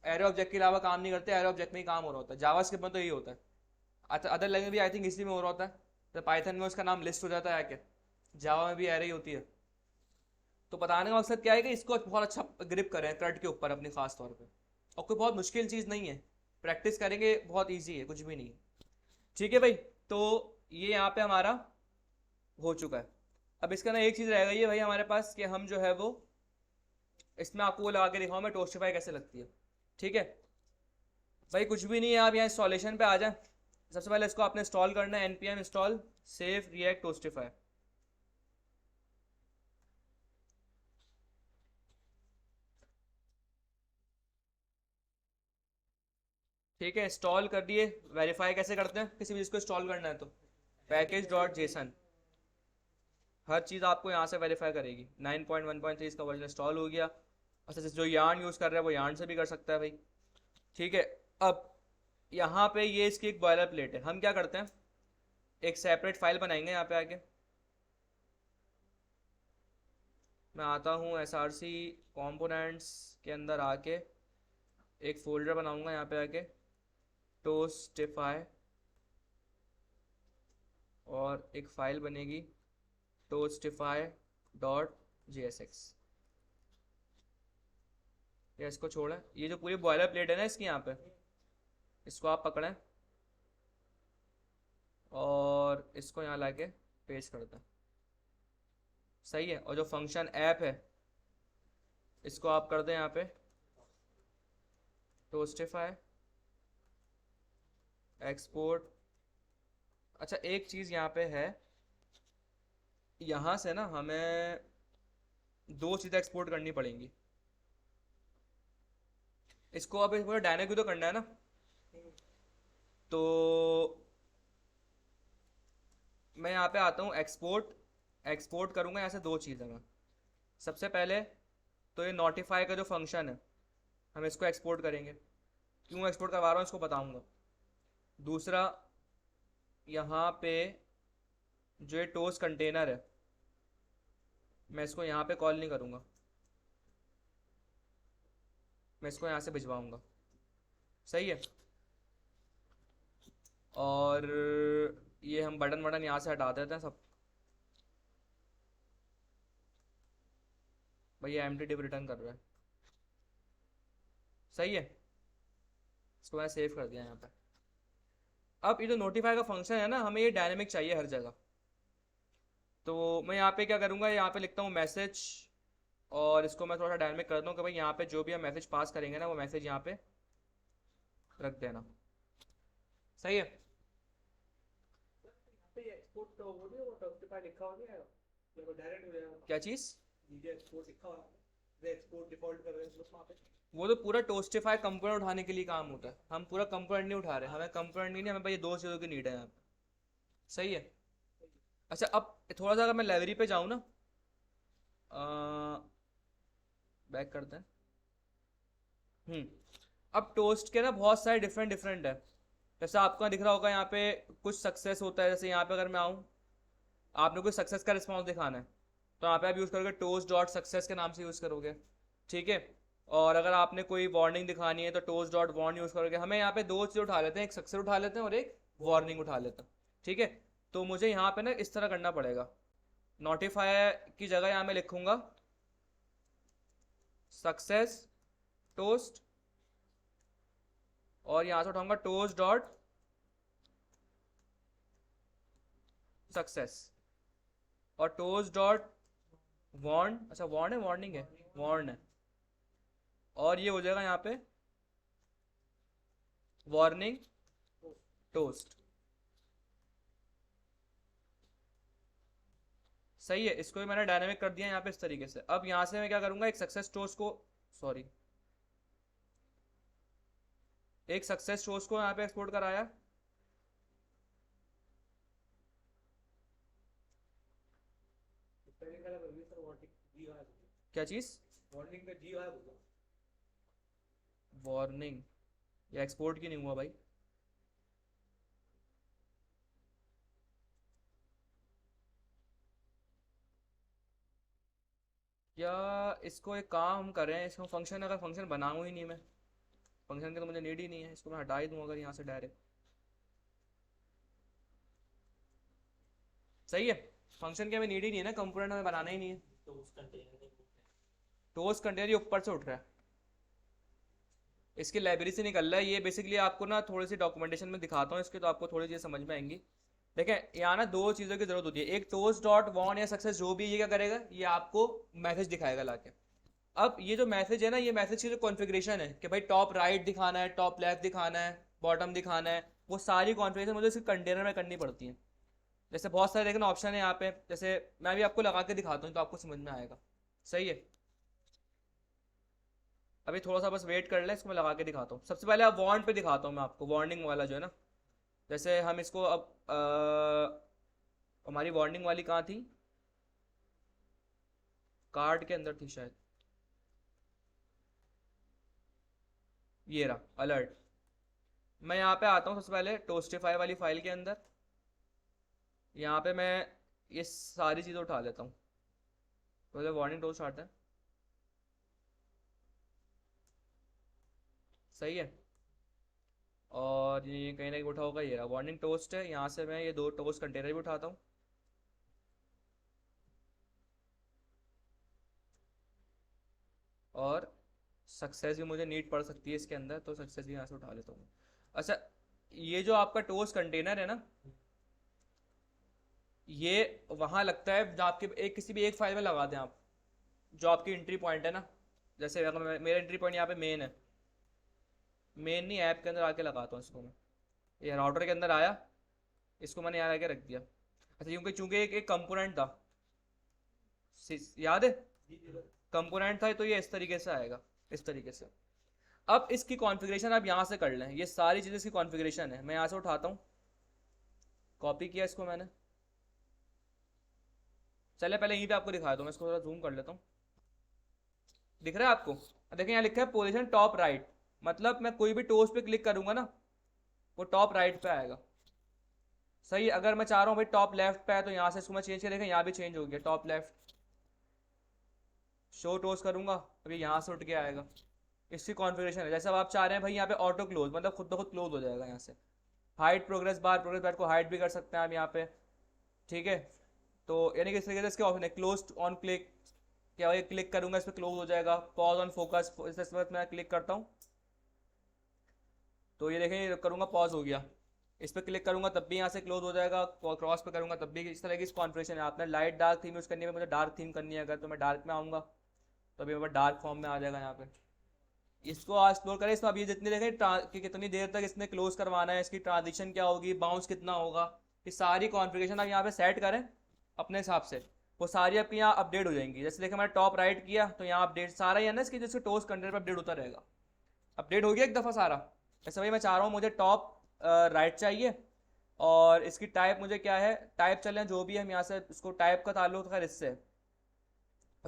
एरे ऑब्जेक्ट के अलावा काम नहीं करते, एरे ऑब्जेक्ट में ही काम हो रहा होता है। जावास्क्रिप्ट में तो यही होता है, अदर लैंग्वेज भी आई थिंक इसी में हो रहा होता है। तो पाइथन में उसका नाम लिस्ट हो जाता है आके, जावा में भी एरे ही होती है। तो बताने का मकसद क्या है कि इसको बहुत अच्छा ग्रिप करें क्रट के ऊपर अपनी खास तौर पे। और कोई बहुत मुश्किल चीज़ नहीं है, प्रैक्टिस करेंगे बहुत ईजी है, कुछ भी नहीं है। ठीक है भाई, तो ये यहाँ पे हमारा हो चुका है। अब इसका ना एक चीज़ रह गई है भाई हमारे पास, कि हम जो है वो इसमें आपको वो लगा के दिखाऊँ मैं टोस्टिफाई कैसे लगती है। ठीक है भाई, कुछ भी नहीं है, आप यहाँ इंस्टॉलेशन पे आ जाए। सबसे पहले इसको आपने इंस्टॉल करना है, npm इंस्टॉल सेव रिएक्ट टोस्टिफाई। ठीक है, इंस्टॉल कर दिए। वेरीफाई कैसे करते हैं किसी भी चीज़ को इंस्टॉल करना है तो पैकेज डॉट जेसन, हर चीज़ आपको यहाँ से वेरीफाई करेगी। 9.1.3 इसका वर्जन इंस्टॉल हो गया। अच्छा, जो यार्न यूज़ कर रहा है वो यार्न से भी कर सकता है भाई। ठीक है, अब यहाँ पे ये इसकी एक बॉयलर प्लेट है। हम क्या करते हैं, एक सेपरेट फाइल बनाएंगे यहाँ पे आके। मैं आता हूँ एस आर सी कॉम्पोनेंट्स के अंदर आके एक फोल्डर बनाऊंगा यहाँ पे आके, टोस्टिफाई, और एक फाइल बनेगी टोस्टिफाई डॉट जी एस एक्स। या इसको छोड़ें, ये जो पूरी बॉयलर प्लेट है ना इसकी यहाँ पे, इसको आप पकड़ें और इसको यहाँ लाके पेस्ट कर दें। सही है। और जो फंक्शन ऐप है इसको आप कर दें यहाँ पे टोस्टिफाई एक्सपोर्ट। अच्छा, एक चीज़ यहाँ पे है, यहाँ से ना हमें दो चीज़ें एक्सपोर्ट करनी पड़ेंगी। इसको अब पूरा डायनेमिक भी तो करना है ना, तो मैं यहाँ पे आता हूँ एक्सपोर्ट, एक्सपोर्ट करूँगा यहाँ से दो चीज़ें मैं। सबसे पहले तो ये नोटिफाई का जो फंक्शन है हम इसको एक्सपोर्ट करेंगे। क्यों एक्सपोर्ट करवा रहा हूँ इसको बताऊँगा। दूसरा, यहाँ पे जो ये टोस्ट कंटेनर है, मैं इसको यहाँ पे कॉल नहीं करूँगा, मैं इसको यहाँ से भिजवाऊँगा। सही है। और ये हम बटन बटन यहाँ से हटा देते हैं सब। भैया एम्प्टी डिप रिटर्न कर रहा है। सही है, इसको मैंने सेव कर दिया यहाँ पे। अब ये जो नोटिफाई का फंक्शन है ना, हमें ये डायनेमिक चाहिए हर जगह। तो मैं यहाँ पे क्या करूँगा, यहाँ पे लिखता हूँ मैसेज, और इसको मैं थोड़ा डायनेमिक कर दूँ कि भाई यहाँ पे जो भी हम मैसेज पास करेंगे ना, वो मैसेज यहाँ पे रख देना। सही है। यहाँ पे एक्सपोर्ट वो नहीं होगा, टॉक्टिफाई लिखा हुआ नहीं है, मेरे को डायरेक्ट हो जाएगा। क्या चीज़? नीचे एक्सपोर्ट लिखा हुआ है, एक्सपोर्ट डिफॉल्ट कर रहे हैं लोग वहाँ पे। वो तो पूरा टोस्टिफाई कंपोनेंट उठाने के लिए काम होता है, हम पूरा कंपोनेंट नहीं उठा रहे, हमें कंपोनेंट नहीं, हमें भाई ये दो चीज़ों की नीड है यहाँ पे। सही है। अच्छा, अब थोड़ा सा अगर मैं लाइब्रेरी पे जाऊँ ना, बैक करते हैं। अब टोस्ट के ना बहुत सारे डिफरेंट डिफरेंट है। जैसे आपको यहाँ दिख रहा होगा, यहाँ पे कुछ सक्सेस होता है। जैसे यहाँ पे अगर मैं आऊँ, आपने कोई सक्सेस का रिस्पॉन्स दिखाना है, तो यहाँ पे आप यूज़ करोगे टोस्ट डॉट सक्सेस के नाम से यूज़ करोगे। ठीक है। और अगर आपने कोई वार्निंग दिखानी है तो टोस्ट डॉट वार्न यूज़ करोगे। हमें यहाँ पे दो चीज़ उठा लेते हैं, एक सक्सेस उठा लेते हैं और एक वार्निंग उठा लेते हैं। ठीक है। तो मुझे यहाँ पे ना इस तरह करना पड़ेगा। नोटिफाई की जगह यहाँ मैं लिखूंगा सक्सेस टोस्ट, और यहाँ से उठाऊंगा टोस्ट डॉट सक्सेस, और टोस्ट डॉट वार्न। अच्छा, वार्न है, वार्निंग है, वार्न है। और ये हो जाएगा यहाँ पे वार्निंग टोस्ट। सही है। इसको भी मैंने डायनामिक कर दिया यहाँ पे इस तरीके से। अब यहाँ से मैं क्या करूँगा, एक सक्सेस टोस्ट को, सॉरी, एक सक्सेस टोस्ट को यहाँ पे एक्सपोर्ट कराया। पहले कलर में सर वार्निंग जी है, क्या चीज़? वार्निंग का जी है बोला। वार्निंग, या एक्सपोर्ट की नहीं हुआ भाई। या इसको एक काम हम करें, इसको फंक्शन, अगर फंक्शन बनाऊँ ही नहीं मैं, फंक्शन की तो मुझे नीड ही नहीं है, इसको मैं हटा ही दूँ अगर यहाँ से डायरेक्ट। सही है। फंक्शन की हमें नीड ही नहीं है ना, कंपोनेंट हमें बनाना ही नहीं है। तो उस कंटेनर में टोस्ट कंटेनर ये ऊपर से उठ रहा है, इसकी लाइब्रेरी से निकल रहा है। ये बेसिकली आपको ना थोड़ी सी डॉक्यूमेंटेशन में दिखाता हूँ इसके, तो आपको थोड़ी चीज़ समझ में आएंगी। देखें, यहाँ ना दो चीज़ों की जरूरत होती है। एक टोस्ट डॉट वॉन या सक्सेस जो भी, ये क्या करेगा, ये आपको मैसेज दिखाएगा लाके। अब ये जो मैसेज है ना, ये मैसेज की जो कॉन्फ़िगरेशन है कि भाई टॉप राइट दिखाना है, टॉप लेफ्ट दिखाना है, बॉटम दिखाना है, वो सारी कॉन्फ़िगरेशन मुझे इसके कंटेनर में करनी पड़ती है। जैसे बहुत सारे देखना ऑप्शन है यहाँ पे, जैसे मैं भी आपको लगा के दिखाता हूँ तो आपको समझ में आएगा। सही है। अभी थोड़ा सा बस वेट कर ले, इसको मैं लगा के दिखाता हूँ। सबसे पहले आप वार्न पे दिखाता हूँ मैं आपको, वार्निंग वाला जो है ना। जैसे हम इसको अब हमारी वार्निंग वाली कहाँ थी, कार्ड के अंदर थी शायद, ये रहा अलर्ट। मैं यहाँ पे आता हूँ सबसे पहले टोस्टिफाई वाली फाइल के अंदर। यहाँ पे मैं ये सारी चीज़ें उठा लेता हूँ। पहले वार्निंग टोस्ट आता है। सही है। और ये कहीं ना कहीं उठा होगा, ये रहा वार्निंग टोस्ट है। यहाँ से मैं ये दो टोस्ट कंटेनर भी उठाता हूँ, और सक्सेस भी मुझे नीड पड़ सकती है इसके अंदर, तो सक्सेस भी यहाँ से उठा लेता हूँ। अच्छा, ये जो आपका टोस्ट कंटेनर है ना, ये वहाँ लगता है जहाँ आपके एक किसी भी एक फाइल में लगा दें आप, जो आपकी एंट्री पॉइंट है ना। जैसे अगर मेरा एंट्री पॉइंट यहाँ पे मेन है, मेन नहीं, ऐप के अंदर आके लगाता हूँ इसको मैं। ये राउटर के अंदर आया, इसको मैंने यहाँ आके रख दिया। अच्छा, क्योंकि चूंकि एक कंपोनेंट था, याद है, कंपोनेंट था, तो ये इस तरीके से आएगा, इस तरीके से। अब इसकी कॉन्फ़िगरेशन आप यहाँ से कर लें, ये सारी चीज़ें इसकी कॉन्फ़िगरेशन है। मैं यहाँ से उठाता हूँ, कॉपी किया इसको मैंने। चले पहले यहीं पे आपको दिखाता हूँ, मैं इसको थोड़ा जूम कर लेता हूँ। दिख रहा है आपको? देखें यहाँ लिखा है पोजीशन टॉप राइट, मतलब मैं कोई भी टोस्ट पे क्लिक करूंगा ना, वो टॉप राइट पे आएगा। सही है। अगर मैं चाह रहा हूँ भाई टॉप लेफ्ट पे है तो यहाँ से इसको मैं चेंज कर, देखें यहाँ भी चेंज हो गया, टॉप लेफ्ट। शो टोस करूंगा अभी यहाँ से उठ के आएगा। इसकी कॉन्फ़िगरेशन है। जैसे अब आप चाह रहे हैं भाई यहाँ पे ऑटो क्लोज, मतलब खुद ब खुद क्लोज हो जाएगा यहाँ से। हाइट प्रोग्रेस बार को हाइट भी कर सकते हैं आप यहाँ पे, ठीक है। तो यानी कि इस तरीके से इसके ऑप्शन है क्लोज ऑन क्लिक, क्या ये क्लिक करूंगा इस पर क्लोज हो जाएगा। पॉज ऑन फोकस, इस वक्त मैं क्लिक करता हूँ तो ये देखें, ये करूंगा पॉज हो गया। इस पर क्लिक करूंगा तब भी यहाँ से क्लोज हो जाएगा, क्रॉस पे करूंगा तब भी। इस तरह की इस कॉन्फ़िगरेशन है। आपने लाइट डार्क थीम यूज़ करनी है, मुझे डार्क थीम करनी है अगर, तो मैं डार्क में आऊँगा तो अभी मेरे डार्क फॉर्म में आ जाएगा यहाँ पे। इसको आज एक्सप्लोर करें। इसमें अभी जितनी देखें कि कितनी देर तक इसने क्लोज करवाना है, इसकी ट्रांजिशन क्या होगी, बाउंस कितना होगा, ये सारी कॉन्फ़िगरेशन आप यहाँ पे सेट करें अपने हिसाब से, वो सारी आपकी यहाँ अपडेट हो जाएंगी। जैसे देखें मैंने टॉप राइट किया तो यहाँ अपडेट सारा ही है ना इसकी, जैसे टोस कंटेंट पर अपडेट होता रहेगा। अपडेट हो गया एक दफ़ा सारा। ऐसे भाई मैं चाह रहा हूँ मुझे टॉप राइट चाहिए, और इसकी टाइप मुझे क्या है, टाइप चलें जो भी है, हम यहाँ से इसको टाइप का ताल्लुक है इससे।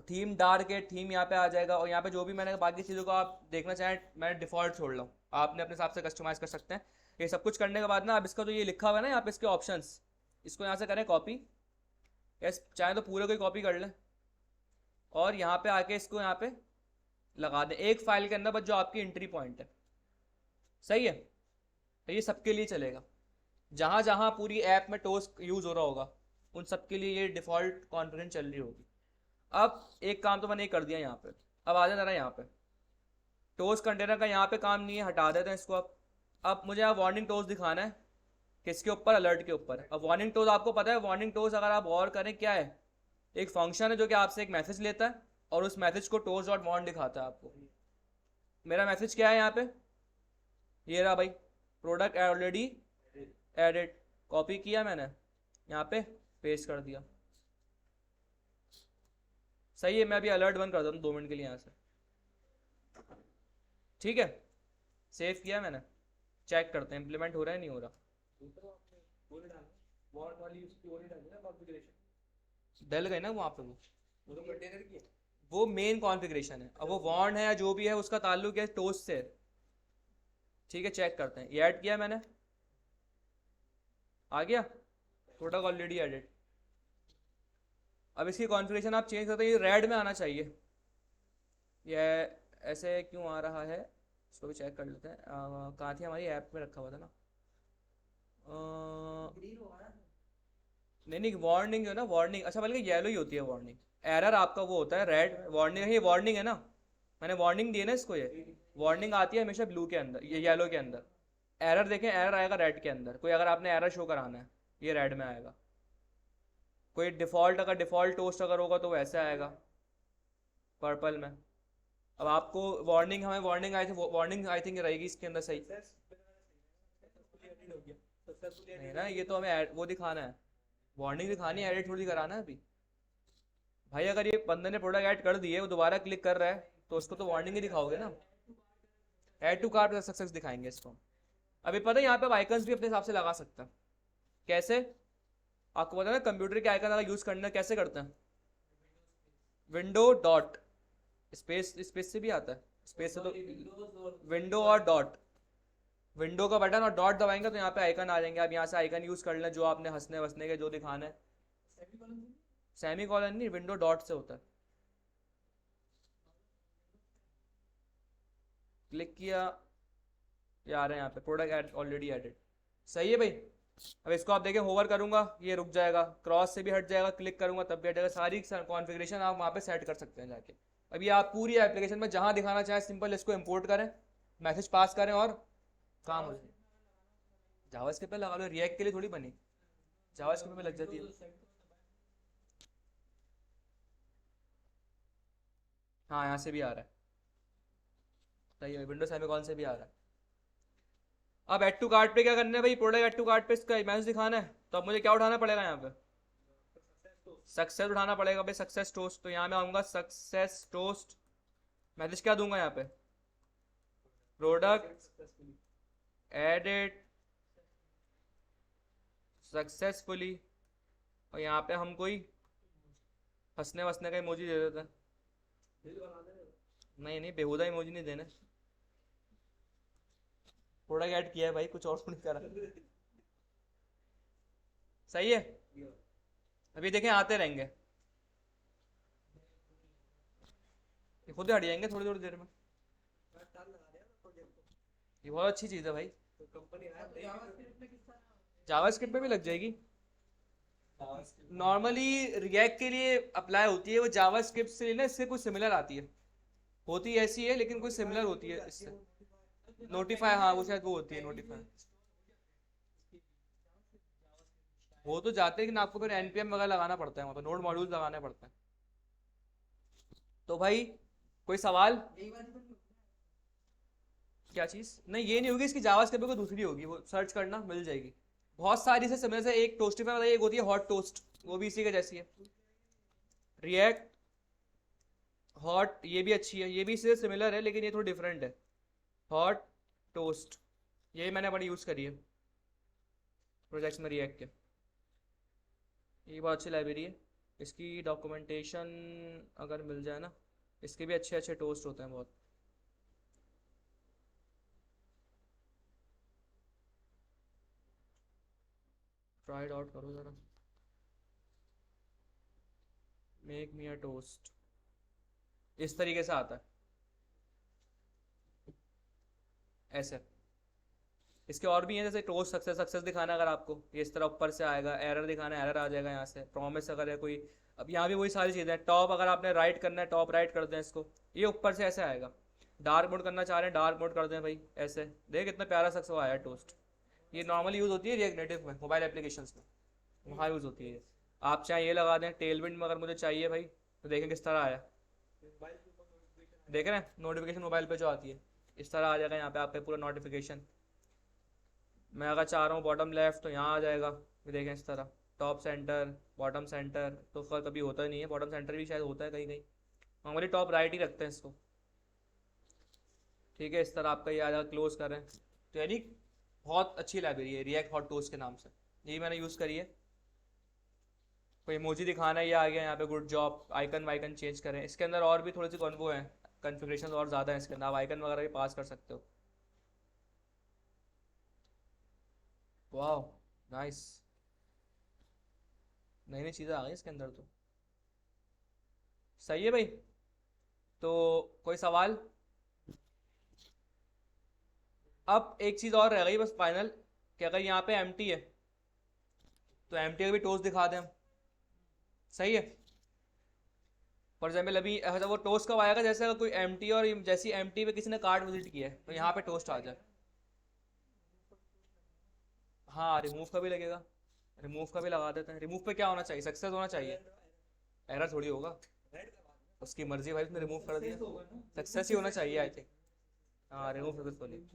थीम डार्क है, थीम यहाँ पे आ जाएगा, और यहाँ पे जो भी मैंने बाकी चीज़ों को आप देखना चाहें मैं डिफ़ॉल्ट छोड़ रहा हूँ, आपने अपने हिसाब से कस्टमाइज़ कर सकते हैं। ये सब कुछ करने के बाद ना, अब इसका जो ये लिखा हुआ है ना यहाँ पे इसके ऑप्शंस, इसको यहाँ से करें कॉपी, या चाहे तो पूरे को ही कॉपी कर लें, और यहाँ पे आके इसको यहाँ पे लगा दें एक फाइल के अंदर, बस जो आपकी एंट्री पॉइंट है। सही है। तो ये सबके लिए चलेगा, जहाँ जहाँ पूरी ऐप में टोस यूज़ हो रहा होगा उन सब के लिए ये डिफ़ॉल्ट कॉन्फ़िगरेशन चल रही होगी। अब एक काम तो मैंने ये कर दिया यहाँ पे। अब आ जाए ज़रा यहाँ पे, टोस कंटेनर का यहाँ पे काम नहीं है, हटा देते हैं इसको। अब मुझे यहाँ वार्निंग टोस दिखाना है, किसके ऊपर, अलर्ट के ऊपर। अब वार्निंग टोस आपको पता है, वार्निंग टोस अगर आप गौर करें क्या है, एक फंक्शन है जो कि आपसे एक मैसेज लेता है और उस मैसेज को टोस डॉट वार्न दिखाता है आपको। मेरा मैसेज क्या है यहाँ पे, ये रहा भाई, प्रोडक्ट ऑलरेडी एडिट। कॉपी किया मैंने, यहाँ पे पेस्ट कर दिया। सही है। मैं अभी अलर्ट बंद कर देता हूँ 2 मिनट के लिए यहाँ से, ठीक है। सेव किया मैंने, चेक करते हैं इम्प्लीमेंट हो रहा है नहीं हो रहा। वो नहीं डालना, वॉर्ड वाली उसकी वो नहीं डालनी ना कॉन्फ़िगरेशन। डल गए ना वहाँ पे, वो तो कंटेनर की है। वो मेन कॉन्फ़िगरेशन है। अब वो वॉर्न है या जो भी है उसका ताल्लुक है टोस्ट से, ठीक है। चेक करते हैं, ये ऐड किया मैंने, आ गया प्रोडक्ट ऑलरेडी एडिट। अब इसकी कॉन्फ़िगरेशन आप चेंज करते हैं, ये रेड में आना चाहिए। ये ऐसे क्यों आ रहा है, इसको भी चेक कर लेते हैं। कहाँ थी हमारी ऐप में रखा हुआ था ना। ग्रीन होगा ना। नहीं नहीं, वार्निंग जो है ना, वार्निंग, अच्छा बल्कि येलो ही होती है वार्निंग। एरर आपका वो होता है रेड, वार्निंग है, ये वार्निंग है ना, मैंने वार्निंग दी है ना इसको। ये वार्निंग आती है हमेशा ब्लू के अंदर, ये येलो के अंदर। एरर देखें, एरर आएगा रेड के अंदर। कोई अगर आपने एरर शो कराना है ये रेड में आएगा। कोई डिफ़ॉल्ट, अगर डिफ़ॉल्ट टोस्ट अगर होगा तो वैसे आएगा पर्पल में। अब आपको वार्निंग, हमें वार्निंग आई थी, वार्निंग आई थिंक रहेगी इसके अंदर। सही सक्सेसफुली एडिट हो गया, सक्सेसफुली नहीं एडिट ना, ये तो हमें वो दिखाना है, वार्निंग दिखानी है, एडिट थोड़ी कराना है अभी। भाई अगर ये बंदे ने प्रोडक्ट ऐड कर दिए, वो दोबारा क्लिक कर रहा है तो उसको तो वार्निंग ही दिखाओगे ना। ऐड टू कार्ट सक्सेस दिखाएंगे इसको। अभी पता है यहाँ पे आप आइकन्स भी अपने हिसाब से लगा सकते हैं। कैसे, आपको पता है ना कंप्यूटर के आइकन अगर यूज़ करना है कैसे करते हैं, विंडो डॉट स्पेस, स्पेस से भी आता है, स्पेस से तो विंडो और डॉट, विंडो का बटन और डॉट दबाएंगे तो यहाँ पे आइकन आ जाएंगे। आप यहाँ से आइकन यूज़ कर लें जो आपने हंसने वसने के जो दिखाना है। सेमी कॉलन नहीं, विंडो डॉट से होता है। क्लिक किया, ये आ रहे हैं यहाँ पे प्रोडक्ट ऑलरेडी एडिट। सही है भाई। अब इसको आप देखें, होवर करूंगा ये रुक जाएगा, क्रॉस से भी हट जाएगा, क्लिक करूंगा तब भी हट जाएगा। सारी कॉन्फ़िगरेशन आप वहाँ पे सेट कर सकते हैं जाके। अभी आप पूरी एप्लीकेशन में जहाँ दिखाना चाहें सिंपल इसको इंपोर्ट करें, मैसेज पास करें और काम हो जाए। जावास्क्रिप्ट पे लगा लो, रिएक्ट के लिए थोड़ी बनी, जावास्क्रिप्ट पे लग जाती है। हाँ यहाँ से भी आ रहा है, सही है। विंडो सेमीकॉलन से भी आ रहा है। अब ऐड टू कार्ट पे क्या करना है भाई, प्रोडक्ट ऐड टू कार्ट पे इसका मैसेज दिखाना है तो अब मुझे क्या उठाना पड़ेगा यहाँ पे, सक्सेस उठाना पड़ेगा भाई, सक्सेस टोस्ट। तो यहाँ मैं आऊँगा सक्सेस टोस्ट, मैसेज क्या दूंगा यहाँ पे, प्रोडक्ट एडिट सक्सेसफुली, और यहाँ पे हम कोई हंसने वसने का इमोजी दे देते हैं। नहीं नहीं, बेहुदा इमोजी नहीं देने। प्रोडक्ट ऐड किया है भाई, कुछ और नहीं करा। सही है। अभी देखें आते रहेंगे, ये खुद ही हट जाएंगे थोड़ी थोड़ी देर में। ये बहुत अच्छी चीज़ है भाई। जावास्क्रिप्ट पे भी लग जाएगी। नॉर्मली रिएक्ट के लिए अप्लाई होती है वो, जावास्क्रिप्ट से ना इससे कुछ सिमिलर आती है, होती ऐसी है लेकिन कुछ सिमिलर होती है इससे। नोटिफाई, हाँ वो शायद वो होती है नोटिफाई। हो तो जाते हैं लेकिन आपको फिर एनपीएम वगैरह लगाना पड़ता है, मतलब नोड मॉड्यूल्स लगाने पड़ते हैं। तो भाई कोई सवाल? क्या चीज़? नहीं ये नहीं होगी इसकी, जावास्क्रिप्ट कोई दूसरी होगी, वो सर्च करना मिल जाएगी। बहुत सारी से सिमिलर से, एक टोस्टिफाई वाला एक होती है हॉट टोस्ट, वो भी इसी के जैसी है। रिएक्ट हॉट ये भी अच्छी है, ये भी इससे सिमिलर है लेकिन ये थोड़ी डिफरेंट है। हॉट टोस्ट ये मैंने बड़ी यूज़ करी है प्रोजेक्ट्स में रिएक्ट के। ये बहुत अच्छी लाइब्रेरी है, इसकी डॉक्यूमेंटेशन अगर मिल जाए ना, इसके भी अच्छे अच्छे टोस्ट होते हैं बहुत। ट्राई इट आउट करो ज़रा। मेक मी अ टोस्ट इस तरीके से आता है ऐसे। इसके और भी हैं, जैसे टोस्ट सक्सेस, सक्सेस दिखाना अगर आपको, ये इस तरह ऊपर से आएगा, एरर दिखाना है एरर आ जाएगा यहाँ से, प्रॉमिस अगर है कोई। अब यहाँ भी वही सारी चीज़ें हैं। टॉप अगर आपने राइट करना है टॉप राइट कर दें इसको, ये ऊपर से ऐसे आएगा। डार्क मोड करना चाह रहे हैं डार्क मोड कर दें भाई ऐसे। देख कितना प्यारा सक्सेस आया है टोस्ट। ये नॉर्मली यूज़ होती है रिएक्ट नेटिव में, मोबाइल एप्लीकेशंस में, वहाँ यूज़ होती है ये। आप चाहे ये लगा दें टेलविंड में, अगर मुझे चाहिए भाई तो देखें किस तरह आया। देख रहे हैं नोटिफिकेशन मोबाइल पे जो आती है, इस तरह आ जाएगा यहाँ पे आपका पूरा नोटिफिकेशन। मैं अगर चाह रहा हूँ बॉटम लेफ्ट तो यहाँ आ जाएगा, ये देखें इस तरह। टॉप सेंटर, बॉटम सेंटर तो कभी होता ही नहीं है, बॉटम सेंटर भी शायद होता है कहीं कहीं, नॉर्मली टॉप राइट ही रखते हैं इसको। ठीक है, इस तरह आपका ये आ जाएगा, क्लोज करें। तो यानी बहुत अच्छी लाइब्रेरी है रिएक्ट हॉट टोस्ट के नाम से, यही मैंने यूज़ करी है। कोई इमोजी दिखाना है, ये आ गया यहाँ पे, गुड जॉब। आइकन वाइकन चेंज करें, इसके अंदर और भी थोड़ी सी कॉन्वो है, कन्फिग्रेशन और ज़्यादा है इसके अंदर, आप आइकन वगैरह भी पास कर सकते हो। वाह नाइस, नई नई चीज़ें आ गई इसके अंदर तो। सही है भाई। तो कोई सवाल? अब एक चीज़ और रह गई बस फाइनल, कि अगर यहाँ पे एम्प्टी है तो एम्प्टी का भी टोस्ट दिखा दें हम। सही है। फॉर एग्जाम्पल अभी ऐसा वो टोस्ट कब आएगा, जैसे अगर कोई एम्प्टी और जैसी एम्प्टी पे किसी ने कार्ड विजिट किया है तो यहाँ पे टोस्ट आ जाए। हाँ रिमूव का भी लगेगा, रिमूव का भी लगा देते हैं। रिमूव पे क्या होना चाहिए, सक्सेस होना चाहिए, एरर थोड़ी होगा। उसकी मर्जी भाई, उसने रिमूव कर दिया, सक्सेस ही होना चाहिए आई थिंक। हाँ रिमूव सक्सेसफुली।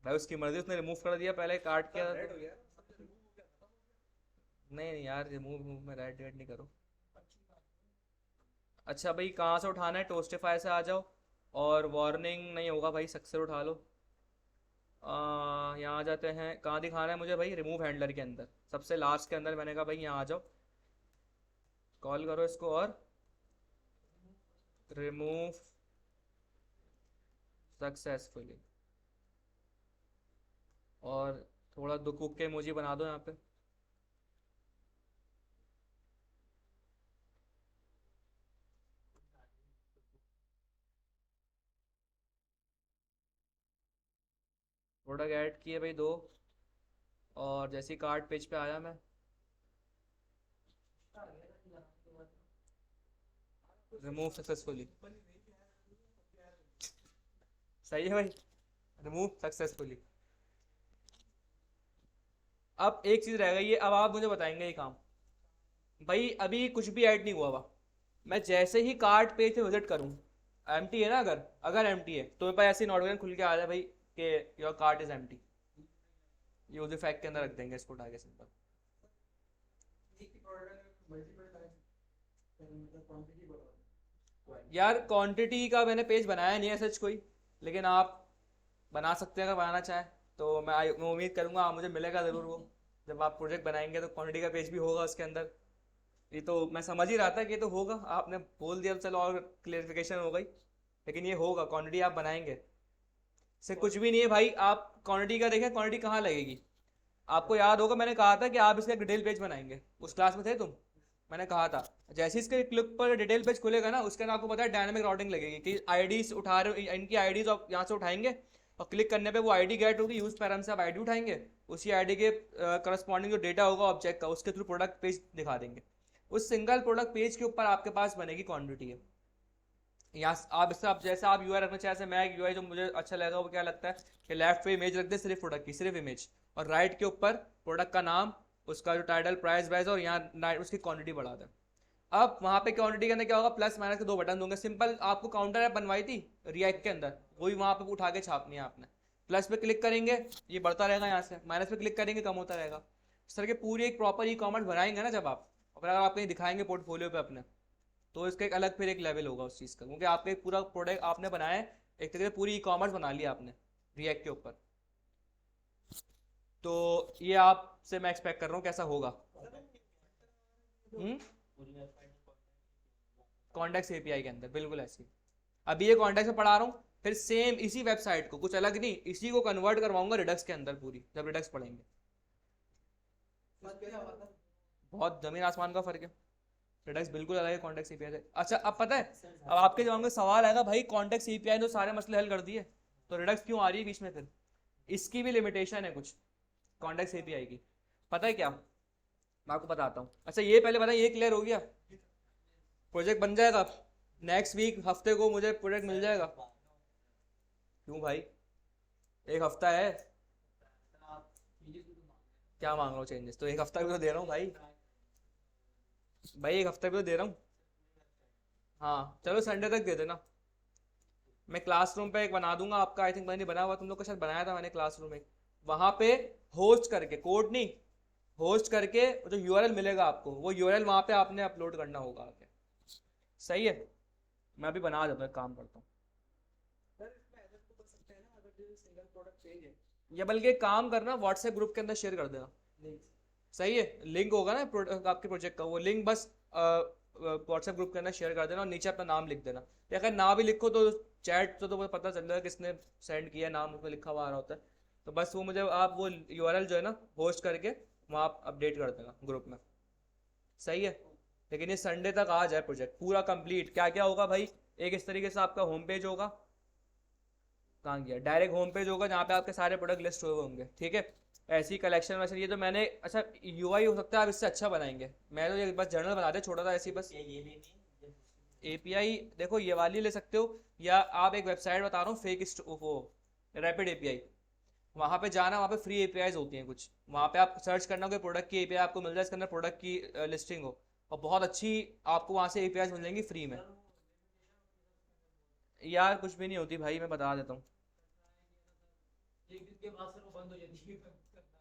भाई उसकी मर्जी, उसने रिमूव कर दिया, पहले काट किया था तो। नहीं नहीं यार, रिमूव में राइट रेड नहीं करो। अच्छा भाई कहाँ से उठाना है, टोस्टिफाई से आ जाओ, और वार्निंग नहीं होगा भाई, सक्सेस उठा लो। यहाँ आ जाते हैं, कहाँ दिखाना है मुझे भाई, रिमूव हैंडलर के अंदर सबसे लास्ट के अंदर, मैंने कहा भाई यहाँ आ जाओ, कॉल करो इसको और रिमूव सक्सेसफुली, और थोड़ा दुख उक के इमोजी बना दो यहाँ पे। प्रोडक्ट ऐड किए भाई दो, और जैसे ही कार्ड पेज पे आया मैं, रिमूव सक्सेसफुली। सही है भाई, रिमूव सक्सेसफुली। अब एक चीज़ रह गई है, अब आप मुझे बताएंगे ये काम। भाई अभी कुछ भी ऐड नहीं हुआ हुआ, मैं जैसे ही कार्ड पेज पे विजिट करूँ, एम्प्टी है ना, अगर अगर एम्प्टी है तो मेरे पास ऐसी नोटिफिकेशन खुल के आ जाए भाई कि your card is empty. Use effect के अंदर रख देंगे इसको उठा के सिंपल। यार क्वांटिटी का मैंने पेज बनाया नहीं है सच कोई, लेकिन आप बना सकते हैं अगर बनाना चाहें तो। मैं उम्मीद करूंगा आप मुझे मिलेगा ज़रूर वो, जब आप प्रोजेक्ट बनाएंगे तो क्वांटिटी का पेज भी होगा उसके अंदर। ये तो मैं समझ ही रहा था कि ये तो होगा, आपने बोल दिया, चलो और क्लियरिफिकेशन हो गई। लेकिन ये होगा, क्वांटिटी आप बनाएंगे से कुछ भी नहीं है भाई। आप क्वांटिटी का देखें, क्वांटिटी कहाँ लगेगी? आपको याद होगा मैंने कहा था कि आप इसका डिटेल पेज बनाएंगे, उस क्लास में थे तुम? मैंने कहा था जैसे इसके क्लिक पर डिटेल पेज खुलेगा ना, उसके अंदर आपको पता है डायनामिक राउटिंग लगेगी कि आईडीज उठा रहे हो, इनकी आईडीज आप यहाँ से उठाएंगे और क्लिक करने पे वो आईडी गेट होगी, यूज पैराम से आप आईडी उठाएंगे, उसी आईडी के करस्पॉन्डिंग जो डेटा होगा ऑब्जेक्ट का, उसके थ्रू प्रोडक्ट पेज दिखा देंगे। उस सिंगल प्रोडक्ट पेज के ऊपर आपके पास बनेगी क्वांटिटी है। यहाँ आप इससे आप जैसे आप यूआई रखना चाहे, मैं एक यूआई जो मुझे अच्छा लगेगा वो क्या लगता है कि लेफ्ट पे इमेज रख दे सिर्फ प्रोडक्ट की, सिर्फ इमेज, और राइट के ऊपर प्रोडक्ट का नाम, उसका जो टाइटल, प्राइस वाइज, और यहाँ उसकी क्वांटिटी बढ़ा दें। अब वहाँ पे क्वांटिटी के अंदर क्या होगा, प्लस माइनस के दो बटन होंगे। सिंपल आपको काउंटर ऐप बनवाई थी रिएक्ट के अंदर, वही वहाँ पे उठा के छापनी है आपने। प्लस पे क्लिक करेंगे ये बढ़ता रहेगा यहाँ से, माइनस पे क्लिक करेंगे कम होता रहेगा। इस तरह के पूरी एक प्रॉपर ई कॉमर्स बनाएंगे ना जब आप, और अगर आप कहीं दिखाएंगे पोर्टफोलियो पे अपने, तो इसका एक अलग फिर एक लेवल होगा उस चीज़ का, क्योंकि आपका एक पूरा प्रोडक्ट आपने बनाया है, एक तरीके से पूरी ई कॉमर्स बना लिया आपने रिएक्ट के ऊपर। तो ये आपसे मैं एक्सपेक्ट कर रहा हूँ कैसा होगा। कॉन्टेक्स्ट एपीआई के अंदर बिल्कुल ऐसी, अभी ये कॉन्टेक्स्ट में पढ़ा रहा हूँ, फिर सेम इसी वेबसाइट को, कुछ अलग नहीं, इसी को कन्वर्ट करवाऊंगा रिडक्स के अंदर पूरी, जब रिडक्स पढ़ेंगे। बहुत जमीन आसमान का फर्क है, रिडक्स बिल्कुल अलग है कॉन्टेक्स्ट एपीआई से। अच्छा अब पता है, अब आपके दिमाग में सवाल आएगा भाई कॉन्टेक्स्ट एपीआई तो सारे मसले हल कर दिए, तो रिडक्स क्यों आ रही है बीच में फिर? इसकी भी लिमिटेशन है कुछ कॉन्टेक्स्ट एपीआई की। पता है क्या, मैं आपको बताता हूँ। अच्छा ये पहले बताइए, ये क्लियर हो गया? प्रोजेक्ट बन जाएगा नेक्स्ट वीक, हफ्ते को मुझे प्रोजेक्ट मिल जाएगा? क्यों भाई, एक हफ्ता है, क्या मांग रहा हूँ चेंजेस? तो एक हफ्ता भी तो दे रहा हूँ भाई, भाई एक हफ्ता भी तो दे रहा हूँ। हाँ चलो संडे तक दे देना, मैं क्लासरूम पे एक बना दूंगा आपका, आई थिंक मैंने बना हुआ, तुम लोग का शायद बनाया था मैंने क्लासरूम एक, वहां पे होस्ट करके, कोड नहीं, होस्ट करके जो यूआरएल मिलेगा आपको, वो यूआरएल वहां पे आपने अपलोड करना होगा आके। सही है, मैं अभी बना देता हूँ, एक काम करता हूँ। या बल्कि एक काम करना, व्हाट्सएप ग्रुप के अंदर शेयर कर देना। सही है, लिंक होगा ना आपके प्रोजेक्ट का, वो लिंक बस व्हाट्सएप ग्रुप के अंदर शेयर कर देना, और नीचे अपना नाम लिख देना, या अगर ना भी लिखो तो चैट तो पता चल जाएगा किसने सेंड किया, नाम उसमें लिखा हुआ आ रहा होता है। तो बस वो मुझे आप वो यूआरएल जो है ना होस्ट करके वहाँ आप अपडेट कर देना ग्रुप में। सही है, लेकिन ये संडे तक आ जाए प्रोजेक्ट पूरा कंप्लीट। क्या क्या होगा भाई, एक इस तरीके से आपका होम पेज होगा, कहाँ गया, डायरेक्ट होम पेज होगा जहाँ पे आपके सारे प्रोडक्ट लिस्ट हुए होंगे, ठीक है। ऐसी कलेक्शन वैसे ये तो मैंने, अच्छा यूआई हो सकता है आप इससे अच्छा बनाएंगे, मैं तो ये बस जर्नल बना दे छोटा सा ऐसी बस। एपीआई देखो ये वाली ले सकते हो, या आप एक वेबसाइट बता रहा हूँ फेक वो रैपिड एपीआई, वहाँ पे जाना, वहाँ पे फ्री एपीआईज होती हैं कुछ, वहाँ पे आप सर्च करना कोई प्रोडक्ट की एपीआई आपको मिल जाए, इसके अंदर प्रोडक्ट की लिस्टिंग हो, और बहुत अच्छी आपको वहाँ से एपीआईज मिल जाएंगी फ्री में। यार कुछ भी नहीं होती भाई, मैं बता देता हूँ।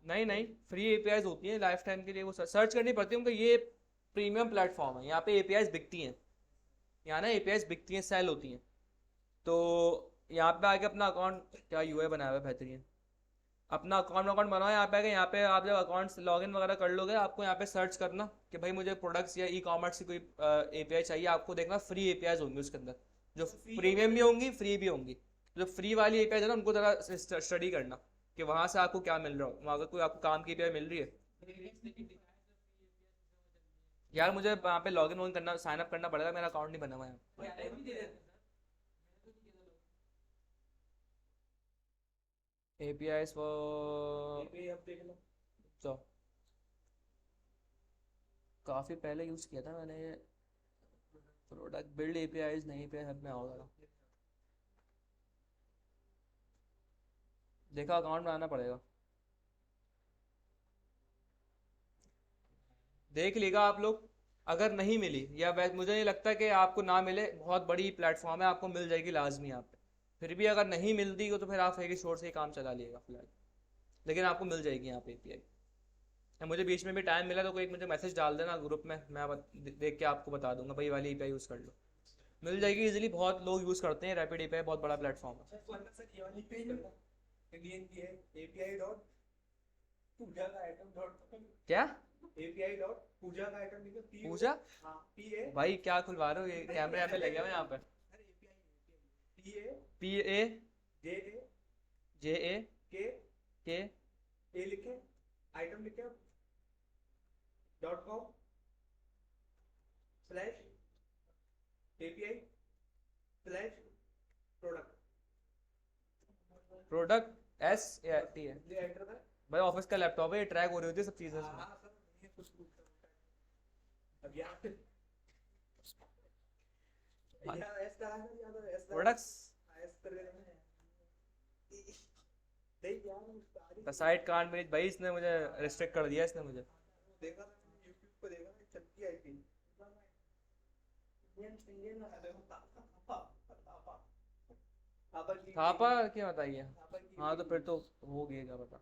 नहीं नहीं, फ्री एपीआईज होती हैं लाइफ टाइम के लिए, वो सर्च करनी पड़ती है, क्योंकि ये प्रीमियम प्लेटफॉर्म है, यहाँ पे एपीआईज बिकती हैं, यहाँ ना एपीआईज बिकती हैं, सेल होती हैं। तो यहाँ पे आके अपना अकाउंट, क्या यूआई बनाया हुआ है बेहतरीन, अपना अकाउंट बनाओ, यहाँ पे आके, यहाँ पे आप जब अकाउंट लॉगिन वगैरह कर लोगे, आपको यहाँ पे सर्च करना कि भाई मुझे प्रोडक्ट्स या ई कॉमर्स की कोई एपीआई चाहिए, आपको देखना फ्री एपीआईज होंगी उसके अंदर, जो प्रीमियम भी होंगी फ्री भी होंगी। जो फ्री वाली एपीआई है ना, उनको ज़रा स्टडी करना कि वहाँ से आपको क्या मिल रहा हो, वहाँ अगर कोई आपको काम की एपीआई मिल रही है। यार मुझे वहाँ पे लॉगिन वॉगिन करना, साइन अप करना पड़ेगा, मेरा अकाउंट नहीं बना हुआ है। एपीआई तो काफ़ी पहले यूज़ किया था मैंने ये, प्रोडक्ट बिल्ड एपीआईज नहीं पे हब में होगा, देखा अकाउंट बनाना पड़ेगा, देख लेगा आप लोग। अगर नहीं मिली, या मुझे नहीं लगता कि आपको ना मिले, बहुत बड़ी प्लेटफॉर्म है, आपको मिल जाएगी लाजमी यहाँ पे। फिर भी अगर नहीं मिलती हो तो फिर आप फेक स्टोर से ही काम चला लिएगा फिलहाल, लेकिन आपको मिल जाएगी यहाँ पे एपीआई। मुझे बीच में भी टाइम मिला तो कोई मुझे मैसेज डाल देना ग्रुप में, मैं देख के आपको बता दूंगा भाई वाली एपीआई यूज़ कर लो, मिल जाएगी इजीली, बहुत लोग यूज़ करते हैं रैपिड एपीआई, बहुत बड़ा प्लेटफॉर्म है। क्या पूजा? भाई क्या खुलवा रहे हो, ये कैमरे यहाँ पे लगे हुए हैं यहाँ पे। पी ए जे जे ए के के ए लिखे, आइटम लिखे, .com slash API slash product. Product S A T है ये एंटर करें। भाई, ऑफिस का लैपटॉप है, ये ट्रैक हो रही होती है सब चीजें इसमें। हाँ सर, ये कुछ अब यहाँ पे यहाँ एस करा है, यहाँ पे एस प्रोडक्ट्स एस कर देना है। नहीं यार, द साइट कांट मैनेज, भाई इसने मुझे रिस्ट्रिक्ट कर दिया, इसने मुझे। देखा था मैंने यूट्यूब पे, देखा था चलती आईपी इंडियन थापा क्या बताइए। थापा की हाँ तो फिर तो हो गया, क्या पता।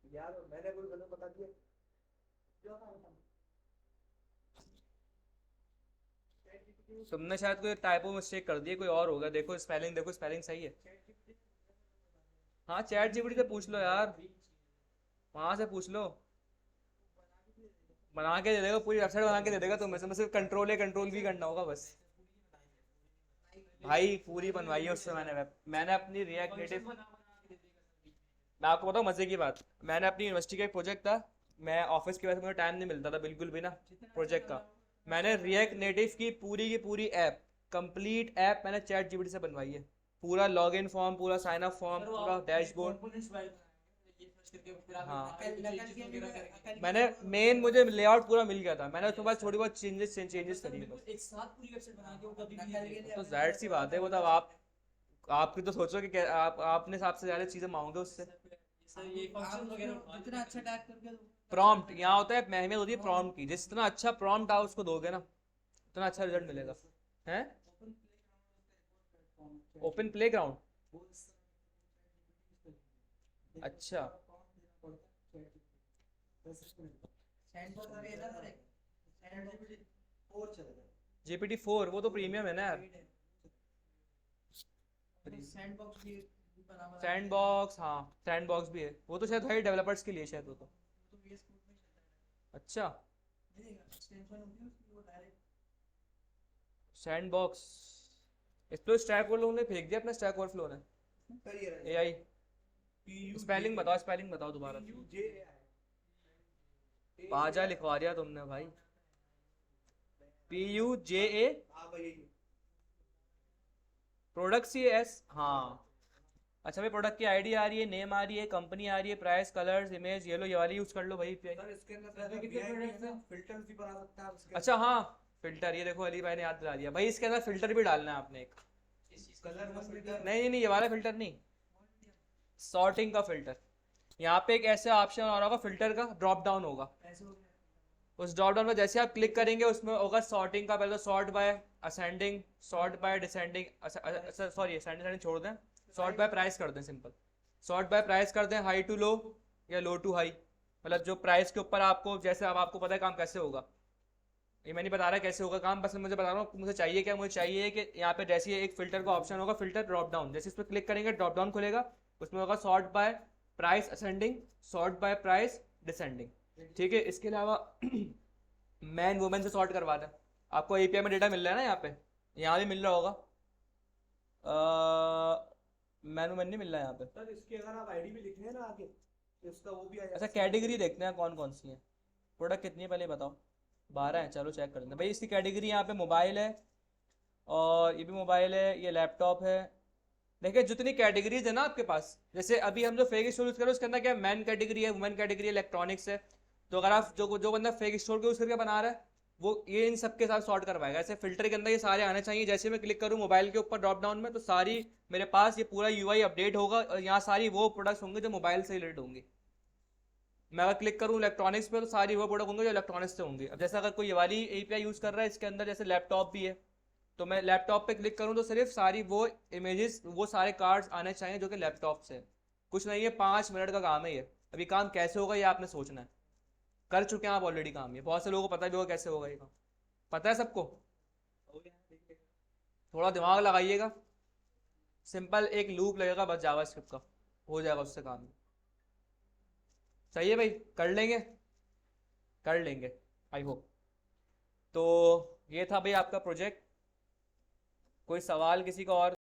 यार मैंने कोई गलत बता दिया। तुमने शायद कोई टाइपो मिस्टेक कर दी, कोई और होगा। देखो स्पेलिंग, देखो स्पेलिंग सही है। हाँ चैट जीपीटी से पूछ लो यार, वहां से पूछ लो, बना के दे देगा, पूरी वेबसाइट बना के दे देगा तुम्हें। सिर्फ कंट्रोल भी करना होगा बस। भाई पूरी बनवाई है उससे मैंने मैंने अपनी रिएक्ट नेटिव, मैं आपको बताऊँ मजे की बात, मैंने अपनी यूनिवर्सिटी का एक प्रोजेक्ट था, मैं ऑफिस की वजह से मुझे टाइम नहीं मिलता था बिल्कुल भी ना प्रोजेक्ट का। मैंने रिएक्ट नेटिव की पूरी ऐप, कंप्लीट ऐप मैंने चैट जीपीटी से बनवाई है। पूरा लॉगिन फॉर्म, पूरा साइन अप फॉर्म, पूरा डैशबोर्ड। हाँ मैंने मेन, मुझे लेआउट पूरा मिल गया था, मैंने उसके बाद थोड़ी बहुत चेंजेस करी है बस। एक साथ पूरी वेबसाइट बना के वो कभी भी तो जाहिर सी बात है, वो तब आपकी तो सोचो कि आपने सबसे ज्यादा चीजें मांगोगे उससे। ये फंक्शन वगैरह जितना अच्छा टैग करके प्रॉम्प्ट यहाँ होता है, अहमियत होती है प्रॉम्प्ट की। जितना अच्छा प्रॉम्प्ट आप उसको दोगे ना, उतना अच्छा रिजल्ट मिलेगा। हैं ओपन प्लेग्राउंड, अच्छा GPT-4 वो तो प्रीमियम है ना यार। सैंडबॉक्स, हाँ सैंडबॉक्स भी है, वो तो शायद भाई डेवलपर्स के लिए शायद वो तो। अच्छा सैंडबॉक्स, इस पे स्टैक ओवरफ्लो ने फेंक दिया अपना, स्टैक ओवरफ्लो ने एआई। स्पेलिंग बताओ दोबारा। पाजा लिखवा दिया तुमने भाई। PUJA प्रोडक्ट CS, हाँ अच्छा भाई, प्रोडक्ट की आईडी आ रही है, नेम आ रही है, कंपनी आ रही है, प्राइस, कलर्स, इमेज, ये लो ये वाली यूज कर लो भाई। सर इसके अंदर फिल्टर्स भी बना सकते हैं आप इसके अच्छा हाँ फिल्टर, ये देखो अली भाई ने याद दिला दिया भाई, इसके अंदर फिल्टर भी डालना है आपने एक। कलर का फिल्टर। नहीं ये वाला फिल्टर नहीं, सॉर्टिंग का फिल्टर। यहाँ पे एक ऐसा ऑप्शन आ रहा होगा, फिल्टर का ड्रॉप डाउन होगा। उस ड्रॉप डाउन में जैसे आप क्लिक करेंगे उसमें होगा सॉर्टिंग का, पहले तो sort by ascending, sort by descending, sorry ascending छोड़ दें, सॉर्ट बाय प्राइस कर दें, सिंपल सॉर्ट बाय प्राइस कर दें, हाई टू लो या लो टू हाई। मतलब जो प्राइस के ऊपर आपको, जैसे अब आपको पता है काम कैसे होगा, ये मैं नहीं बता रहा कैसे होगा काम, बस मुझे बता रहा हूँ मुझे चाहिए क्या। मुझे चाहिए कि यहाँ पे जैसे एक फिल्टर का ऑप्शन होगा, फिल्टर ड्रॉप डाउन, जैसे इस पर क्लिक करेंगे ड्रॉप डाउन खुलेगा, उसमें होगा sort by price ascending, sort by price descending. ठीक है, इसके अलावा मैन वुमेन से सॉर्ट करवा दें। आपको API में डेटा मिल रहा है ना, यहाँ भी मिल रहा होगा। मैन वुमेन नहीं मिल रहा है यहाँ पे सर इसके अगर आप आईडी भी लिख रहे हैं ना आगे, इसका वो भी आ जाएगा। अच्छा कैटेगरी देखते हैं कौन कौन सी है। प्रोडक्ट कितनी है पहले बताओ। 12 है, चलो चेक कर लेते हैं भाई। इसकी कैटेगरी यहाँ पे मोबाइल है, और ये भी मोबाइल है, ये लैपटॉप है। देखिए जितनी कैटेगरीज है ना आपके पास, जैसे अभी हम जो फेक स्टोर यूज कर रहे हैं उसके अंदर क्या मैन कैटेगरी है, वुमेन कैटेगरी है, इलेक्ट्रॉनिक्स है। तो अगर आप जो बंदा फेक स्टोर के यूज करके बना रहा है, वो ये इन सब के साथ सॉर्ट करवाएगा। ऐसे फिल्टर के अंदर ये सारे आने चाहिए। जैसे मैं क्लिक करूँ मोबाइल के ऊपर ड्रॉप डाउन में, तो सारी मेरे पास ये पूरा UI अपडेट होगा, और यहाँ सारी वो प्रोडक्ट्स होंगे जो मोबाइल से रिलेटेड होंगे। मैं अगर क्लिक करूँ इलेक्ट्रॉनिक्स पे, तो सारी वो प्रोडक्ट होंगे जो इलेक्ट्रॉनिक्स से होंगे। अब जैसे अगर कोई ये वाली API यूज कर रहा है, इसके अंदर जैसे लैपटॉप भी है, तो मैं लैपटॉप पे क्लिक करूँ तो सिर्फ सारी वो इमेजेस, वो सारे कार्ड्स आने चाहिए जो कि लैपटॉप से। कुछ नहीं है, 5 मिनट का काम है ये। अभी काम कैसे होगा ये आपने सोचना है। कर चुके हैं आप ऑलरेडी काम, ये बहुत से लोगों को पता भी होगा कैसे होगा ये काम। पता है सबको, थोड़ा दिमाग लगाइएगा। सिंपल एक लूप लगेगा बस जावास्क्रिप्ट का, हो जाएगा उससे काम। सही है भाई, कर लेंगे आई होप। तो ये था भाई आपका प्रोजेक्ट। कोई सवाल किसी का और?